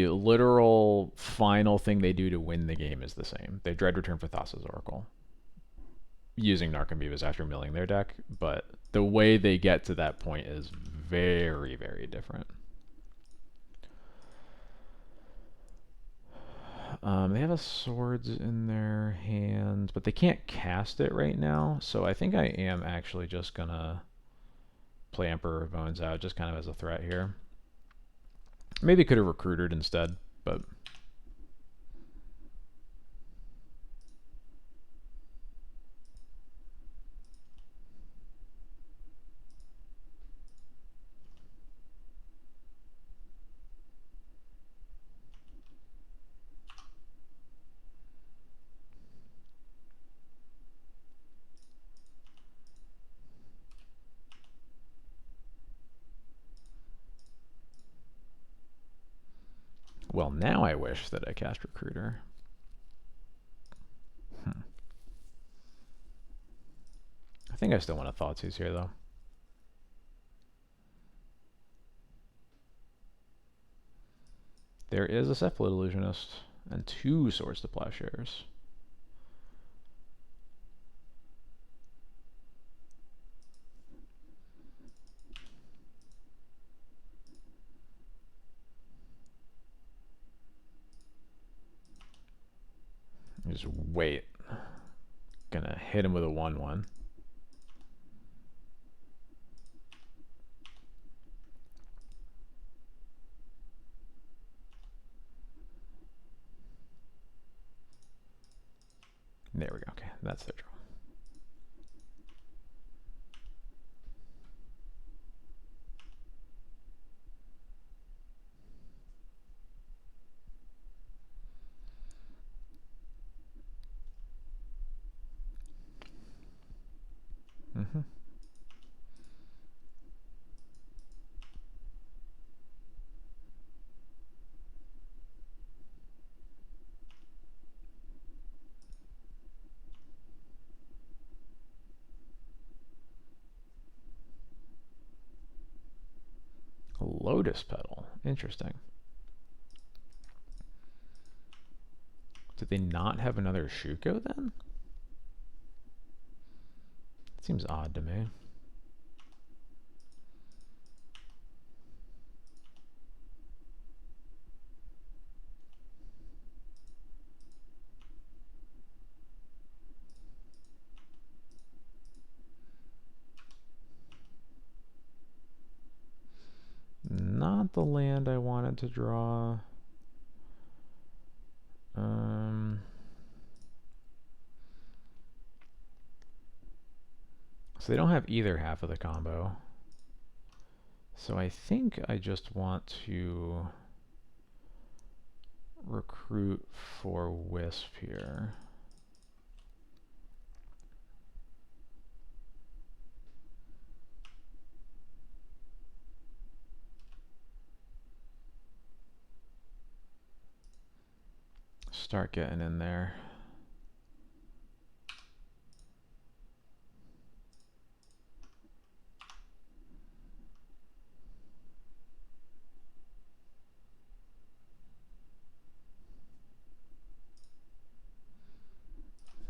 Speaker 1: literal final thing they do to win the game is the same. They dread return for Thassa's Oracle using Narcomoebas after milling their deck, but the way they get to that point is very, very different. They have a Swords in their hand, but they can't cast it right now, so I think I am actually just gonna play Emperor of Bones out just kind of as a threat here. Maybe could have recruited instead, but well, now I wish that I cast Recruiter. I think I still want to Thoughtseize here, though. There is a Cephalid Illusionist and 2 Swords to Plowshares. Just wait. Gonna hit him with a 1/1. There we go. Okay, that's their draw. Mm-hmm. Lotus Petal. Interesting. Did they not have another Shuko then? Seems odd to me. Not the land I wanted to draw. So they don't have either half of the combo. So I think I just want to recruit for Wisp here. Start getting in there.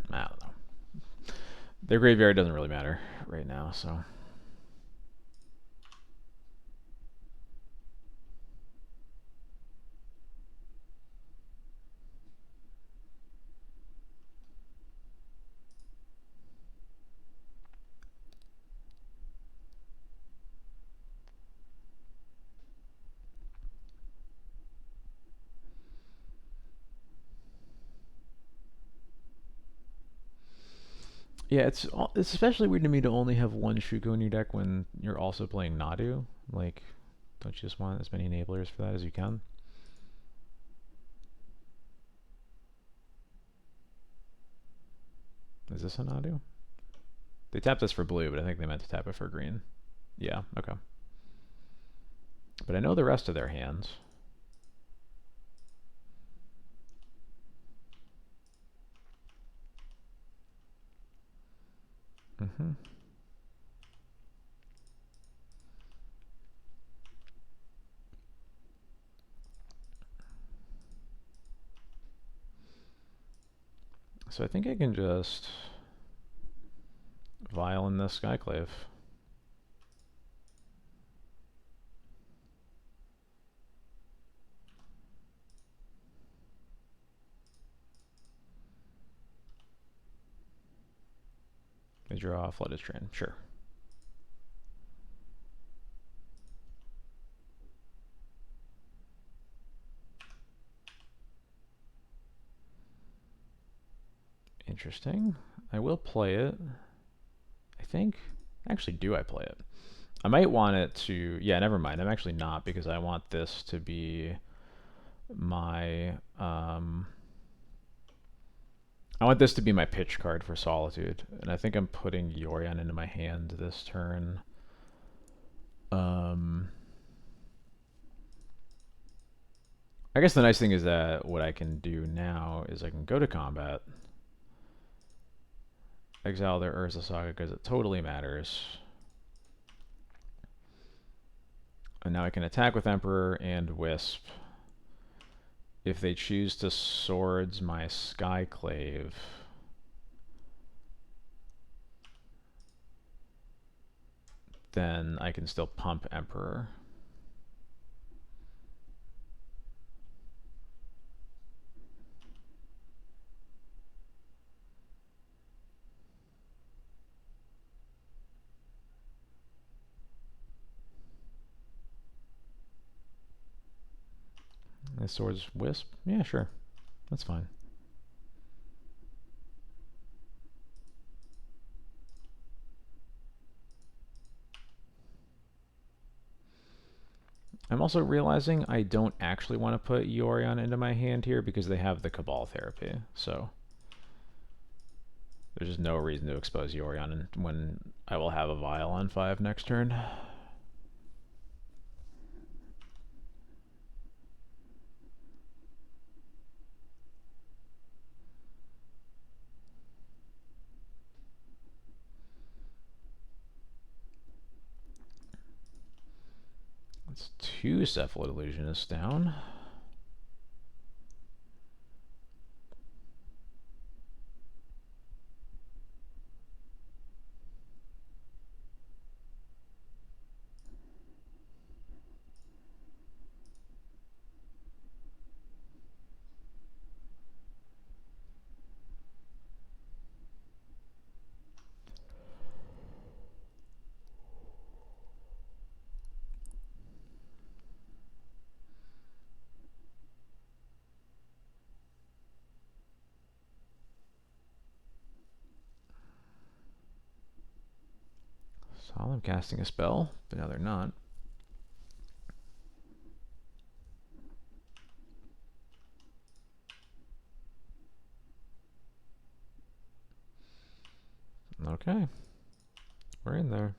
Speaker 1: I don't know. Their graveyard doesn't really matter right now, so. Yeah, it's especially weird to me to only have one Shuko in your deck when you're also playing Nadu. Like, don't you just want as many enablers for that as you can? Is this a Nadu? They tapped this for blue, but I think they meant to tap it for green. Yeah, okay. But I know the rest of their hands. Mm-hmm. So I think I can just violin this Skyclave. I draw a Flooded Strand, sure. Interesting. I will play it. I think. Actually, do I play it? I might want it to. Yeah, never mind. I'm actually not because I want this to be my. I want this to be my pitch card for Solitude, and I think I'm putting Yorion into my hand this turn. I guess the nice thing is that what I can do now is I can go to combat, exile their Urza Saga because it totally matters. And now I can attack with Emperor and Wisp. If they choose to swords my Skyclave, then I can still pump Emperor. The swords Wisp? Yeah, sure. That's fine. I'm also realizing I don't actually want to put Yorion into my hand here because they have the Cabal Therapy. So there's just no reason to expose Yorion when I will have a Vial on 5 next turn. That's 2 Cephalid Illusionists down. Saw them casting a spell, but now they're not. Okay. We're in there.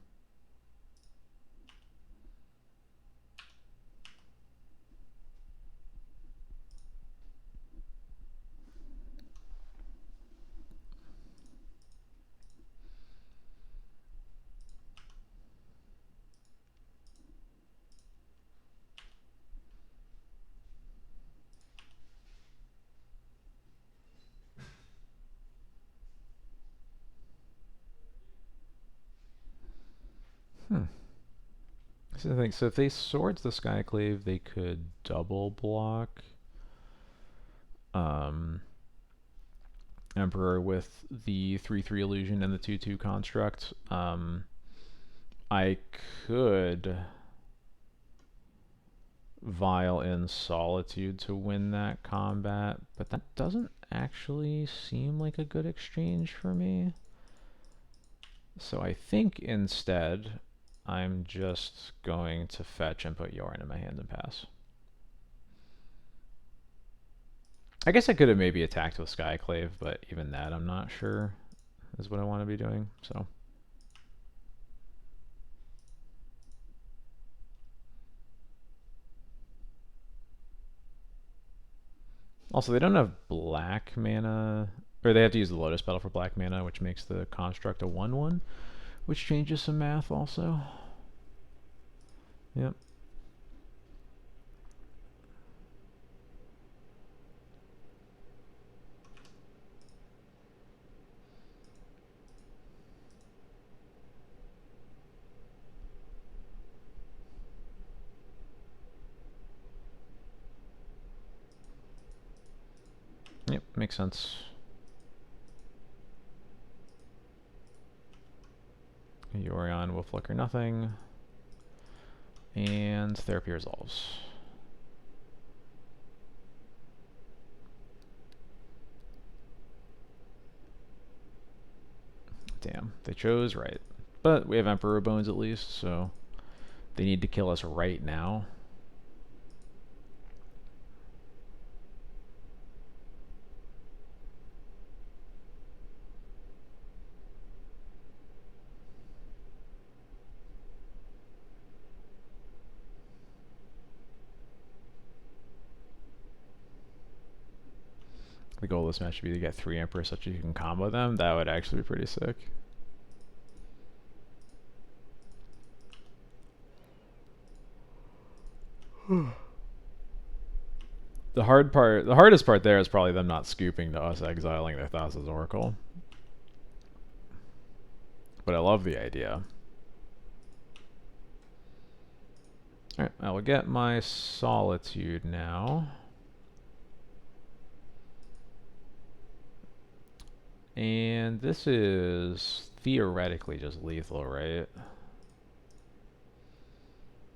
Speaker 1: This is the thing. So if they swords the Skyclave, they could double block Emperor with the 3/3 illusion and the 2/2 construct. I could Vial in Solitude to win that combat, but that doesn't actually seem like a good exchange for me. So I think instead I'm just going to fetch and put Yorn in my hand and pass. I guess I could have maybe attacked with Skyclave, but even that I'm not sure is what I want to be doing. So also they don't have black mana, or they have to use the Lotus Petal for black mana, which makes the construct a 1/1, which changes some math also. Yep. Yep, makes sense. Yorion will flicker nothing. And Therapy resolves. Damn, they chose right. But we have Emperor Bones at least, so they need to kill us right now. The goal of this match should be to get 3 Emperors such that you can combo them. That would actually be pretty sick. The hardest part there is probably them not scooping to us exiling their Thassa's Oracle. But I love the idea. Alright, I will get my Solitude now. And this is theoretically just lethal, right?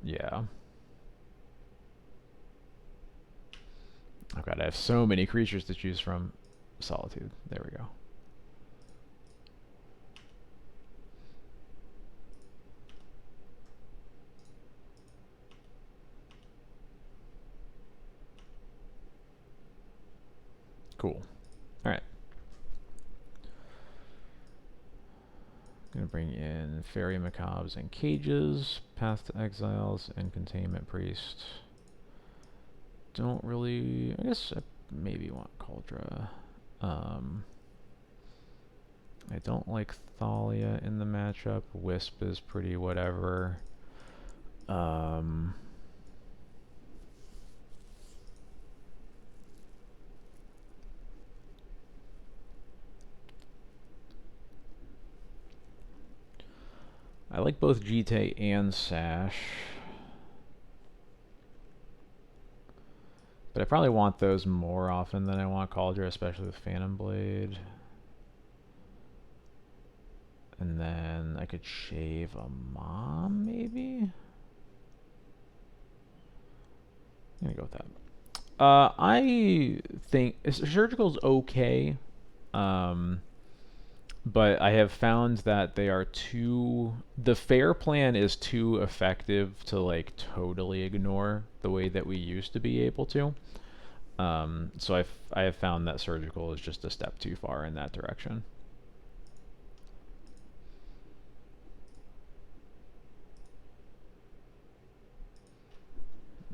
Speaker 1: Yeah. Oh god, I have so many creatures to choose from. Solitude. There we go. Cool. Alright. Gonna bring in Fairy Macabres and Cages, Path to Exiles, and Containment Priest. Don't really... I guess I maybe want Cauldra. I don't like Thalia in the matchup. Wisp is pretty whatever. I like both Jite and Sash. But I probably want those more often than I want Cauldra, especially with Phantom Blade. And then I could shave a Mom, maybe? I'm gonna go with that. I think Surgical's okay. But I have found that they are too... The fair plan is too effective to, like, totally ignore the way that we used to be able to. So I have found that Surgical is just a step too far in that direction.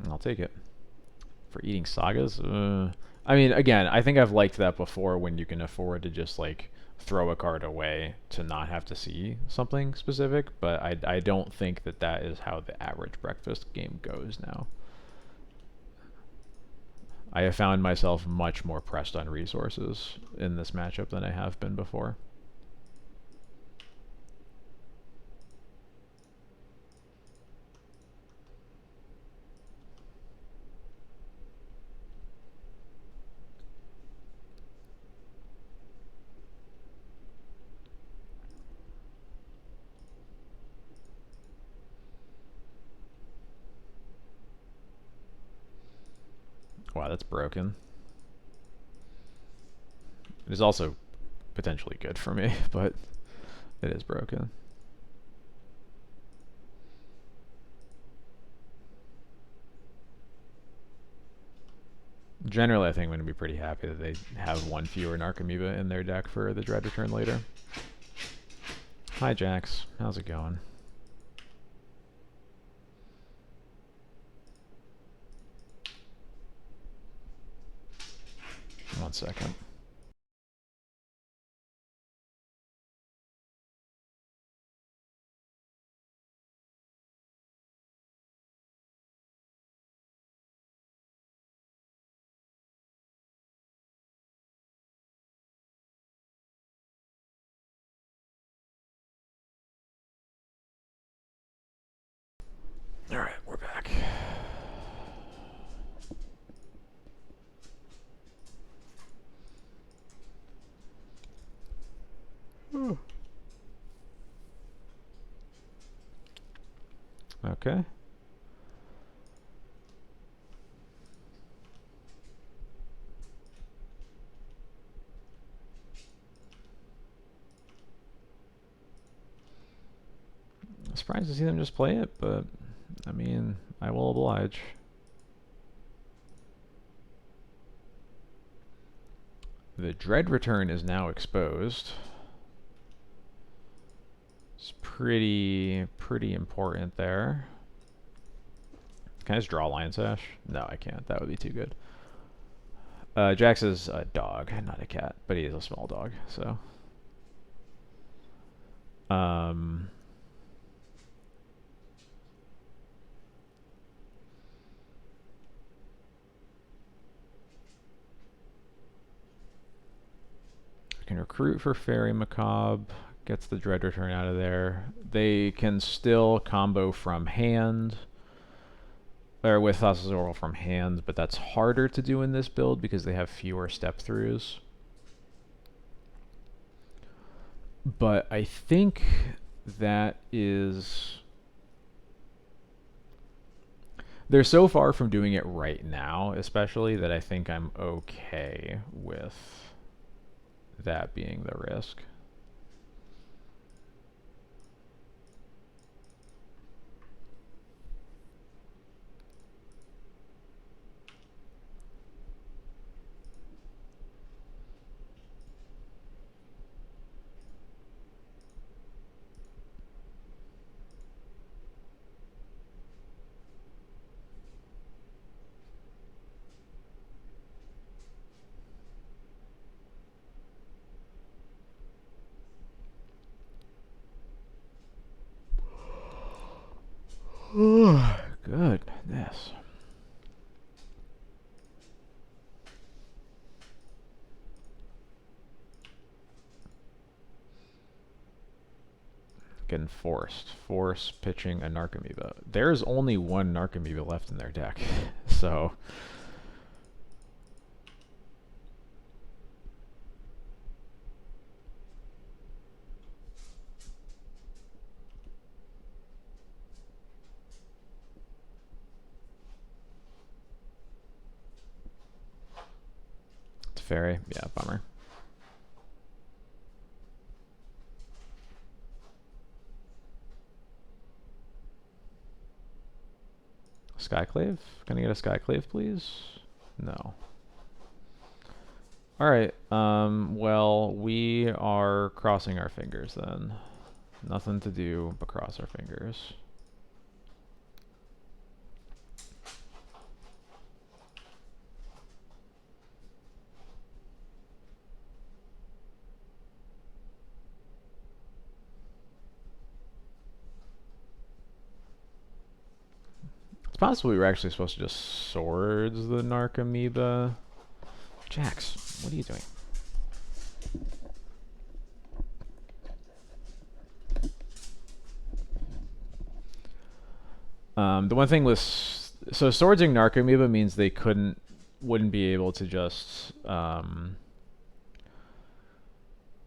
Speaker 1: I'll take it. For eating sagas? I mean, again, I think I've liked that before when you can afford to just, like, throw a card away to not have to see something specific, but I don't think that that is how the average breakfast game goes now. I have found myself much more pressed on resources in this matchup than I have been before. Wow, that's broken. It is also potentially good for me, but It is broken. Generally, I think I'm going to be pretty happy that they have one fewer Narcomoeba in their deck for the Dread Return later. Hi, Jax. How's it going? One second. All right, we're back. Okay. Surprised to see them just play it, but I mean, I will oblige. The Dread Return is now exposed. It's pretty important there. Can I just draw Lion Sash? No, I can't. That would be too good. Jax is a dog, not a cat, but he is a small dog, so. Can recruit for Fairy Macabre, gets the Dread Return out of there. They can still combo from hand, or with Thassa's from hand, but that's harder to do in this build because they have fewer step-throughs. But I think that is... They're so far from doing it right now, especially, that I think I'm okay with that being the risk. Goodness. Getting forced. Force pitching a Narcomoeba. There's only one Narcomoeba left in their deck, so... It's Fairy. Yeah, bummer. Skyclave? Can I get a Skyclave, please? No. Alright, well, we are crossing our fingers then. Nothing to do but cross our fingers. It's possible we were actually supposed to just swords the Narcomoeba. Jax, what are you doing? The one thing with... So swordsing Narcomoeba means they wouldn't be able to just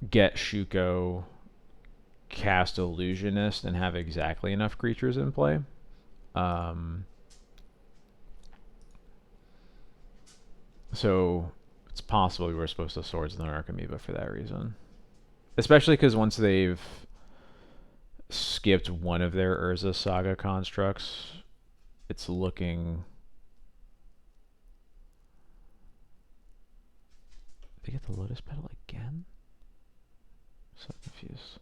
Speaker 1: get Shuko, cast Illusionist, and have exactly enough creatures in play. So it's possible we were supposed to swords the Narcomoeba for that reason. Especially because once they've skipped one of their Urza Saga constructs. It's looking... They get the Lotus Petal again? So confused.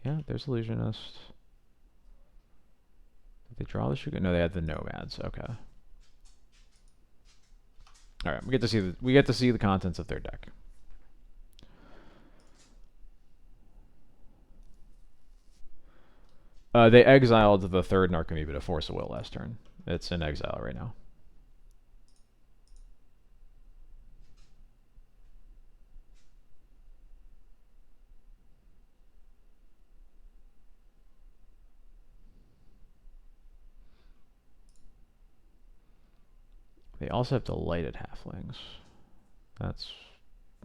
Speaker 1: Yeah, there's Illusionist. Did they draw the Shuga? No, they had the Nomads. Okay. All right, we get to see the contents of their deck. They exiled the third Narcomoeba to Force of Will last turn. It's in exile right now. They also have delighted halflings. That's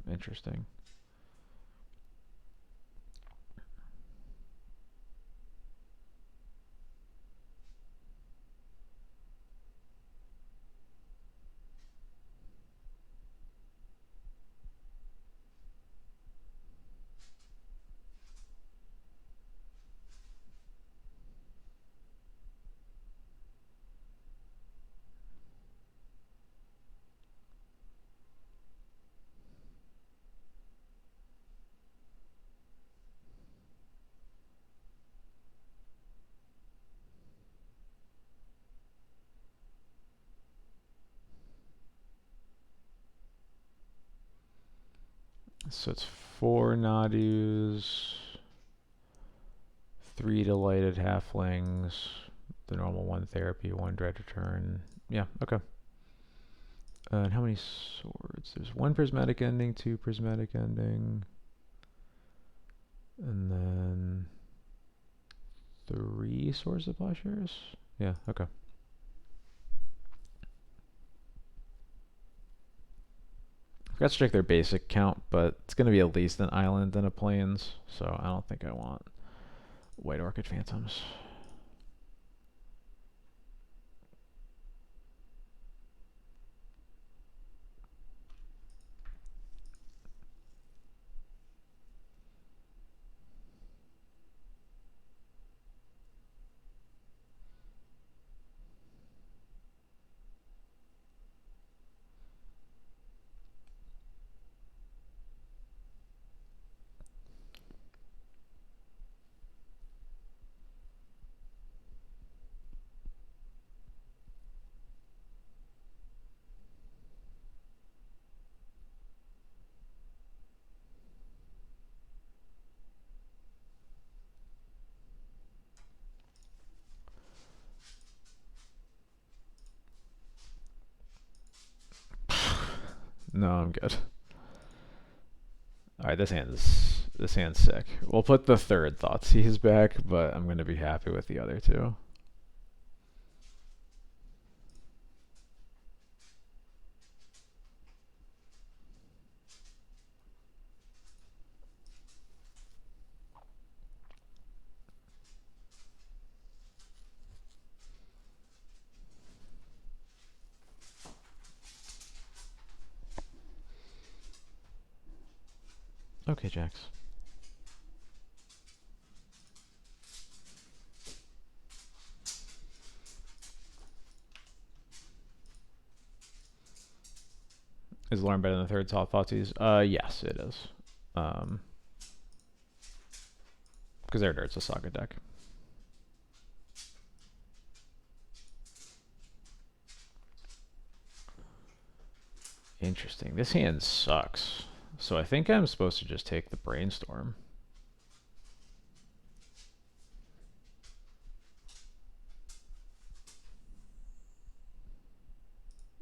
Speaker 1: interesting. So it's 4 Nadus, 3 delighted halflings, the normal 1 therapy, 1 dread return. Yeah, okay. And how many swords? There's 1 prismatic ending, 2 prismatic ending, and then 3 swords of plowshares? Yeah, okay. I forgot to check their basic count, but it's going to be at least an island and a plains, so I don't think I want White Orchid Phantoms. No, I'm good. Alright, this hand's sick. We'll put the third Thoughtseize back, but I'm gonna be happy with the other 2. Okay, Jax. Is Lauren better than the third Thoughtseize? Yes, it is. Because it's a Saga deck. Interesting. This hand sucks. So I think I'm supposed to just take the Brainstorm.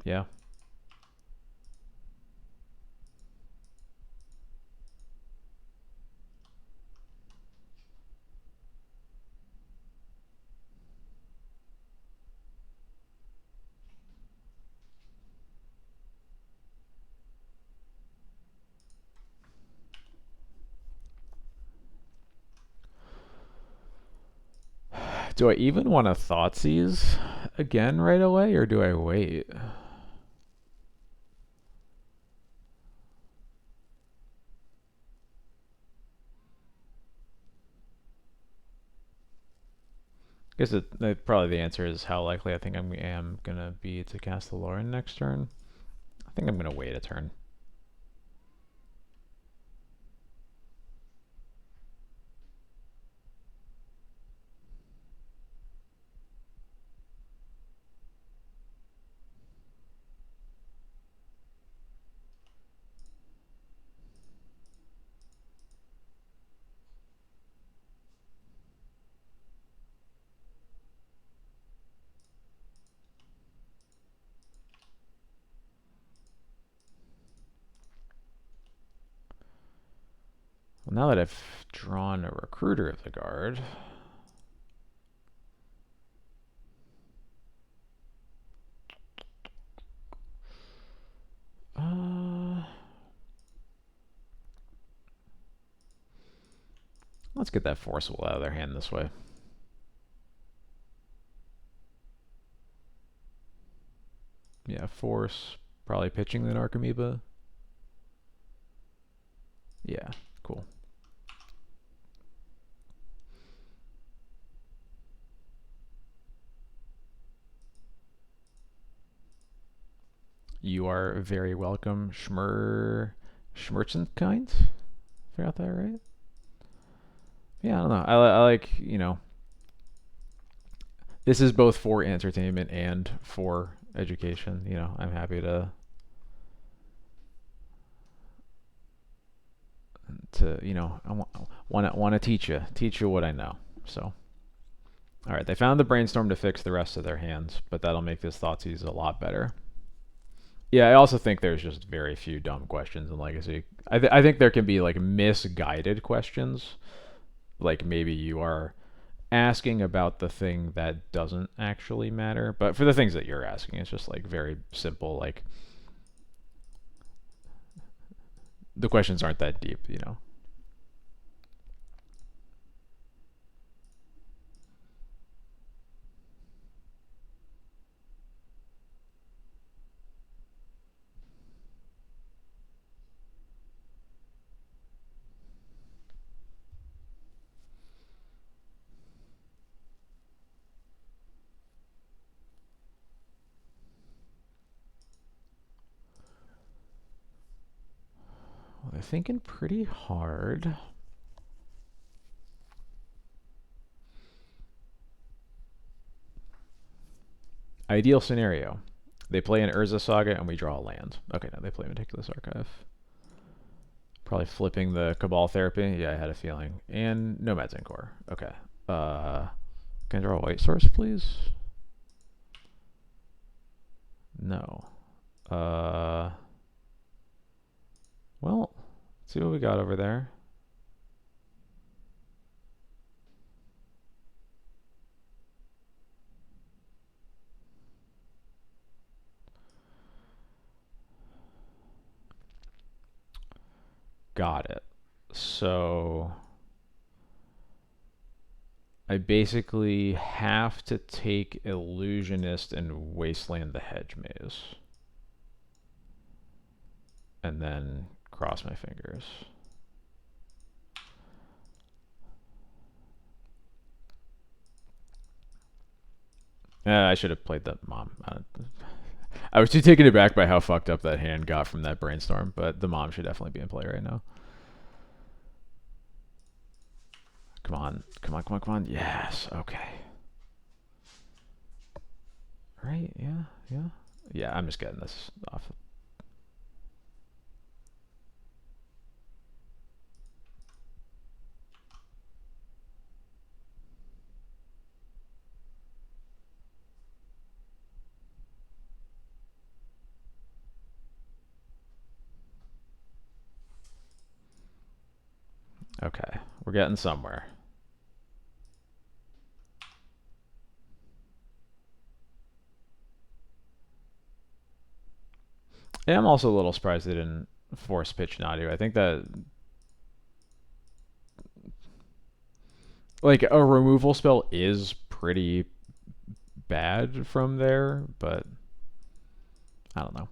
Speaker 1: Yeah. Do I even want to Thoughtseize again right away, or do I wait? guess probably the answer is how likely I think I am gonna be to cast the Lauren next turn. I think I'm gonna wait a turn. Well, now that I've drawn a Recruiter of the Guard, let's get that Forcible out of their hand this way. Yeah, Force, probably pitching the Narcomoeba. Yeah, cool. You are very welcome, Schmerzenkind. If I got that right. Yeah, I don't know. I like, this is both for entertainment and for education. I'm happy to I want to teach you what I know. So, all right, they found the brainstorm to fix the rest of their hands, but that'll make this Thoughtseize a lot better. Yeah, I also think there's just very few dumb questions in Legacy. I think there can be like misguided questions, like maybe you are asking about the thing that doesn't actually matter, but for the things that you're asking, it's just like very simple. Like the questions aren't that deep. Well, they're thinking pretty hard. Ideal scenario. They play an Urza Saga and we draw a land. Okay, no, they play Meticulous Archive. Probably flipping the Cabal Therapy. Yeah, I had a feeling. And Nomad's Encore. Okay. Can I draw a white source, please? No. Well, let's see what we got over there. Got it. So I basically have to take Illusionist and Wasteland the Hedge Maze. And then cross my fingers. I should have played the Mom. I was too taken aback by how fucked up that hand got from that brainstorm, but the Mom should definitely be in play right now. Come on. Come on, come on, come on. Yes, okay. Right, yeah, yeah. Yeah, I'm just getting this off. Okay, we're getting somewhere. And I'm also a little surprised they didn't force pitch Nadu. I think that like a removal spell is pretty bad from there, but I don't know.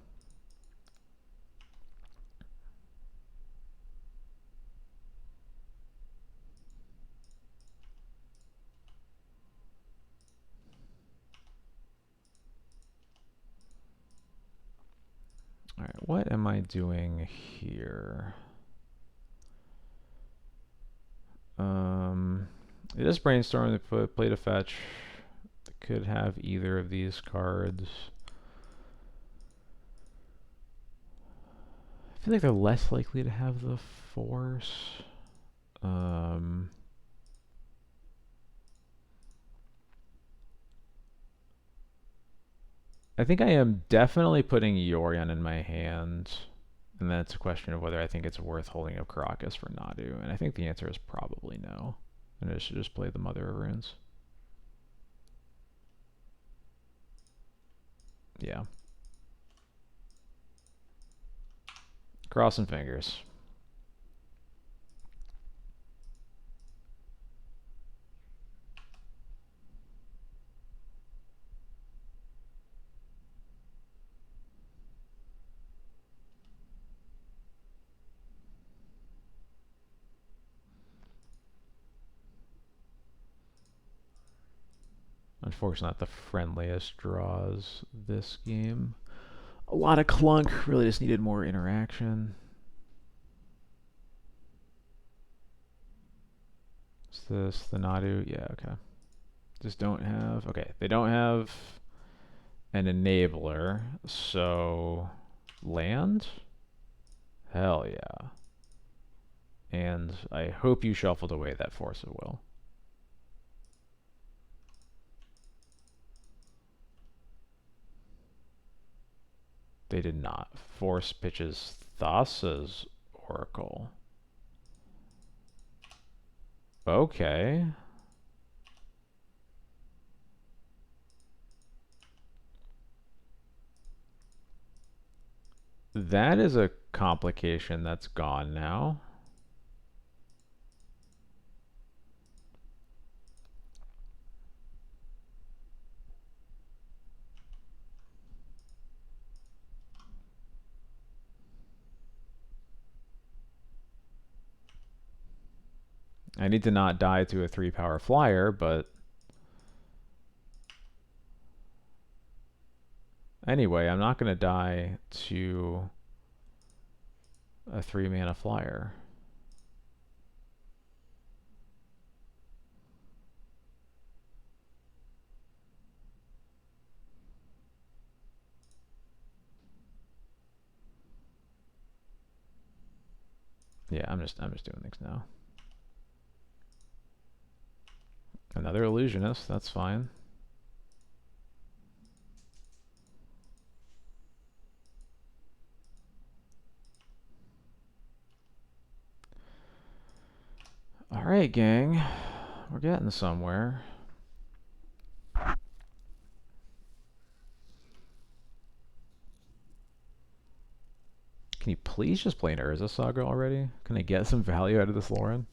Speaker 1: All right, what am I doing here? It is brainstorm. They play to fetch. They could have either of these cards. I feel like they're less likely to have the force. I think I am definitely putting Yorion in my hand. And then it's a question of whether I think it's worth holding up Caracas for Nadu. And I think the answer is probably no. And I should just play the Mother of Runes. Yeah. Crossing fingers. Unfortunately, not the friendliest draws this game. A lot of clunk. Really just needed more interaction. Is this the Nadu? Yeah, okay. Just don't have... Okay, they don't have an enabler, so... Land? Hell yeah. And I hope you shuffled away that Force of Will. They did not. Force pitches Thassa's Oracle. Okay. That is a complication that's gone now. I need to not die to a 3-power flyer, but... Anyway, I'm not going to die to a 3-mana flyer. Yeah, I'm just doing things now. Another illusionist, that's fine. Alright, gang. We're getting somewhere. Can you please just play an Urza Saga already? Can I get some value out of this Lauren?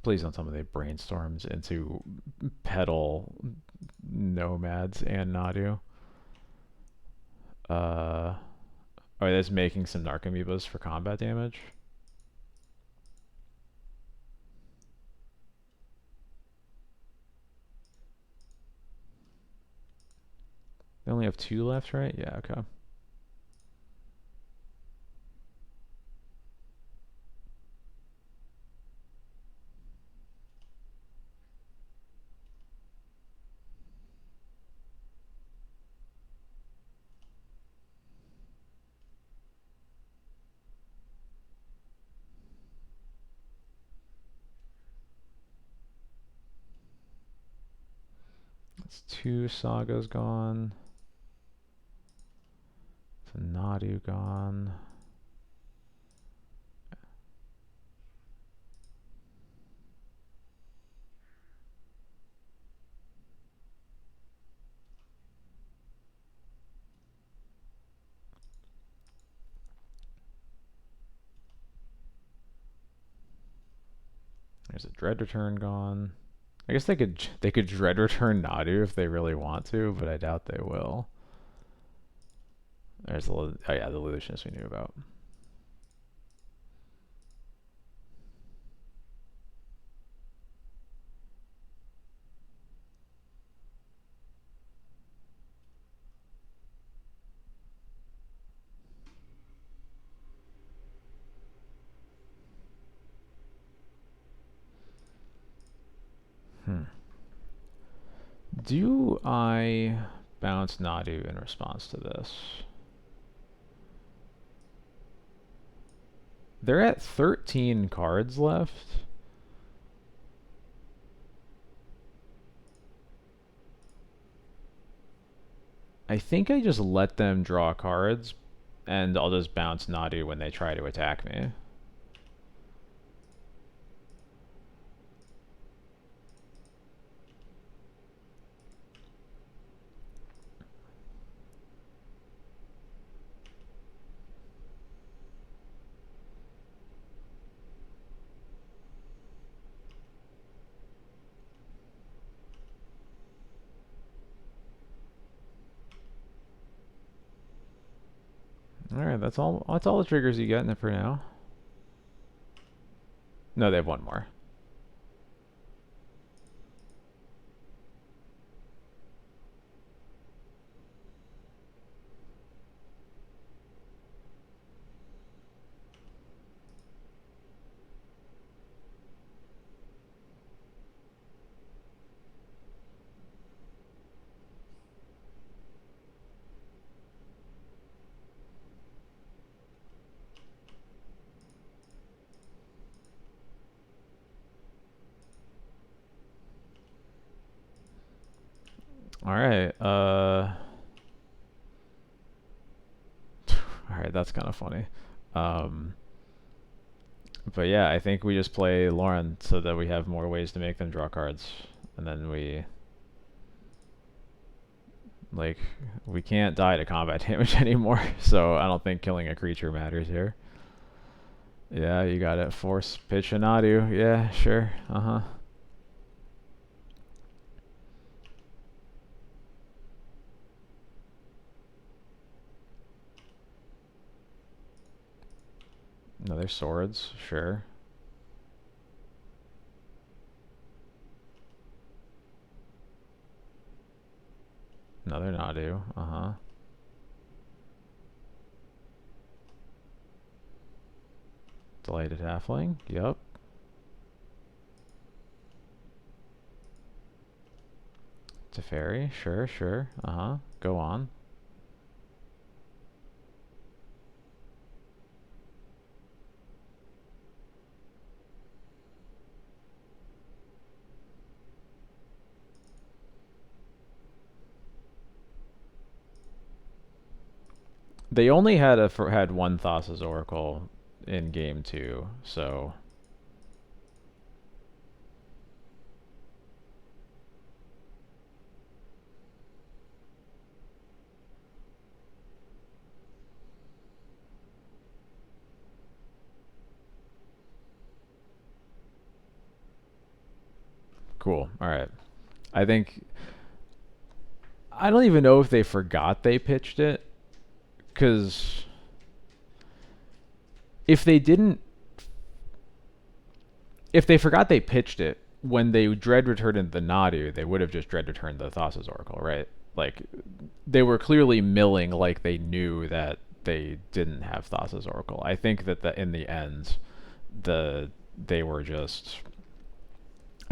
Speaker 1: Please don't tell me they brainstormed into pedal nomads and Nadu. Are they just making some Narcomoebas for combat damage? They only have 2 left, right? Yeah, okay. That's 2 Sagas gone. It's a Nadu gone. There's a Dread Return gone. I guess they could Dread Return Nadu if they really want to, but I doubt they will. There's the oh yeah, the Illusionist we knew about. Do I bounce Nadu in response to this? They're at 13 cards left. I think I just let them draw cards, and I'll just bounce Nadu when they try to attack me. Alright, that's all the triggers you get in it for now. No, they have one more. Alright, alright, that's kind of funny. But yeah, I think we just play Lauren so that we have more ways to make them draw cards. And then we can't die to combat damage anymore, so I don't think killing a creature matters here. Yeah, you got it. Force pitch Anadu. Yeah, sure. Uh-huh. Another swords, sure. Another Nadu, uh-huh. Delighted Halfling, yep. Teferi, sure, sure, uh-huh. Go on. They only had one Thassa's Oracle in game 2, so cool. All right. I think I don't even know if they forgot they pitched it, because if they didn't, if they forgot they pitched it when they dread returned the Nadu, they would have just dread returned the Thassa's Oracle, right? Like they were clearly milling like they knew that they didn't have Thassa's Oracle. I think that in the end, they were just.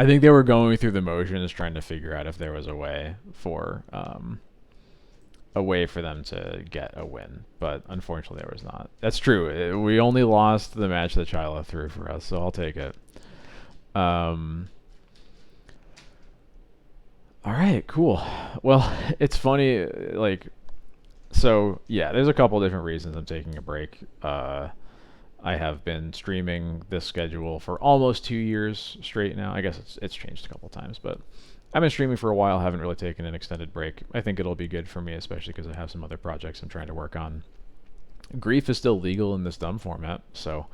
Speaker 1: I think they were going through the motions, trying to figure out if there was a way for them to get a win, but unfortunately there was not. That's true. We only lost the match that Chyla threw for us, so I'll take it. All right, cool. Well, it's funny, like, so yeah, there's a couple different reasons I'm taking a break. I have been streaming this schedule for almost 2 years straight now. I guess it's changed a couple times, but I've been streaming for a while. Haven't really taken an extended break. I think it'll be good for me, especially because I have some other projects I'm trying to work on. Grief is still legal in this dumb format, so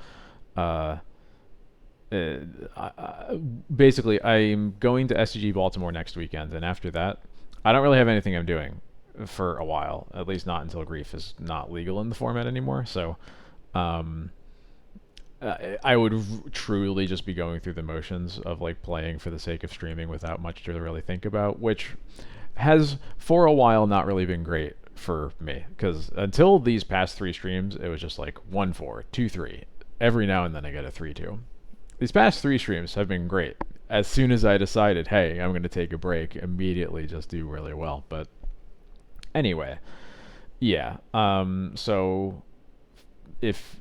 Speaker 1: uh, basically, I'm going to SCG Baltimore next weekend, and after that, I don't really have anything I'm doing for a while. At least not until Grief is not legal in the format anymore. So, um, I would truly just be going through the motions of like playing for the sake of streaming without much to really think about, which has for a while not really been great for me because until these past three streams, it was just like 1-4, 2-3. Every now and then I get a 3-2. These past three streams have been great. As soon as I decided, hey, I'm going to take a break, immediately just do really well. But anyway, yeah. So if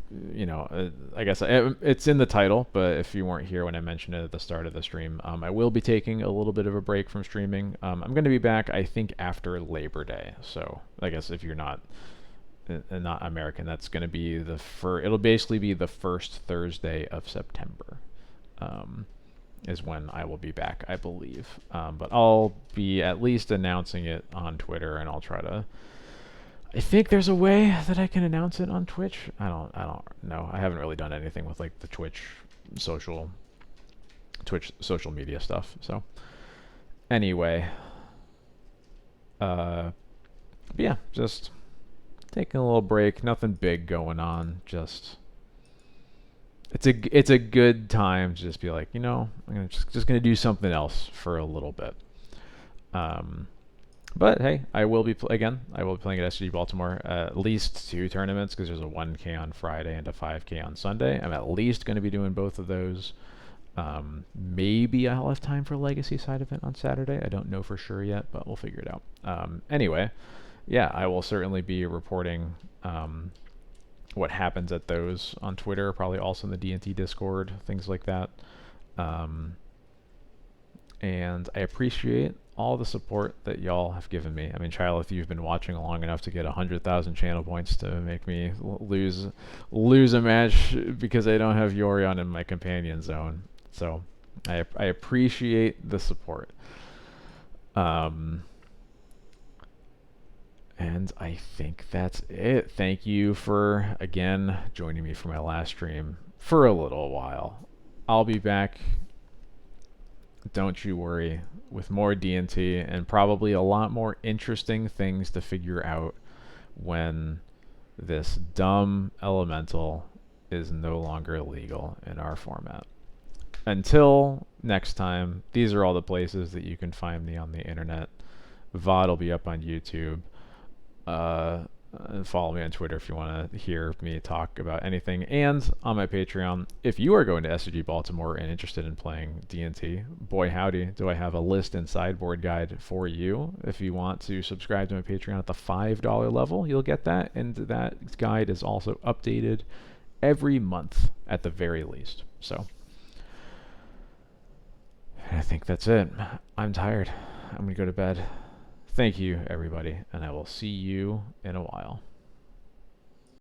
Speaker 1: I guess it's in the title, but if you weren't here when I mentioned it at the start of the stream, I will be taking a little bit of a break from streaming. I'm going to be back, I think, after Labor Day. So I guess if you're not American, that's going to be it'll basically be the first Thursday of September. Is when I will be back, I believe. But I'll be at least announcing it on Twitter, and I'll try to. I think there's a way that I can announce it on Twitch. I don't know. I haven't really done anything with like the social media stuff. So anyway, yeah, just taking a little break. Nothing big going on. It's a good time to just be like, I'm just gonna do something else for a little bit. But hey, I will be playing at SG Baltimore at least two tournaments because there's a 1K on Friday and a 5K on Sunday. I'm at least going to be doing both of those. Maybe I'll have time for a Legacy side event on Saturday. I don't know for sure yet, but we'll figure it out. Anyway, yeah, I will certainly be reporting what happens at those on Twitter, probably also in the D&T Discord, things like that. And I appreciate all the support that y'all have given me. I mean, Child, if you've been watching long enough to get 100,000 channel points to make me lose a match because I don't have Yorion in my companion zone. So I appreciate the support. And I think that's it. Thank you for, again, joining me for my last stream for a little while. I'll be back, don't you worry, with more D&T and probably a lot more interesting things to figure out when this dumb elemental is no longer legal in our format. Until next time, these are all the places that you can find me on the internet. VOD will be up on YouTube. Follow me on Twitter if you want to hear me talk about anything, and on my Patreon. If you are going to SCG Baltimore and interested in playing D&T, boy howdy, do I have a list and sideboard guide for you. If you want to subscribe to my Patreon at the $5 level, you'll get that, and that guide is also updated every month at the very least. So I think that's it. I'm tired. I'm gonna go to bed. Thank you, everybody, and I will see you in a while.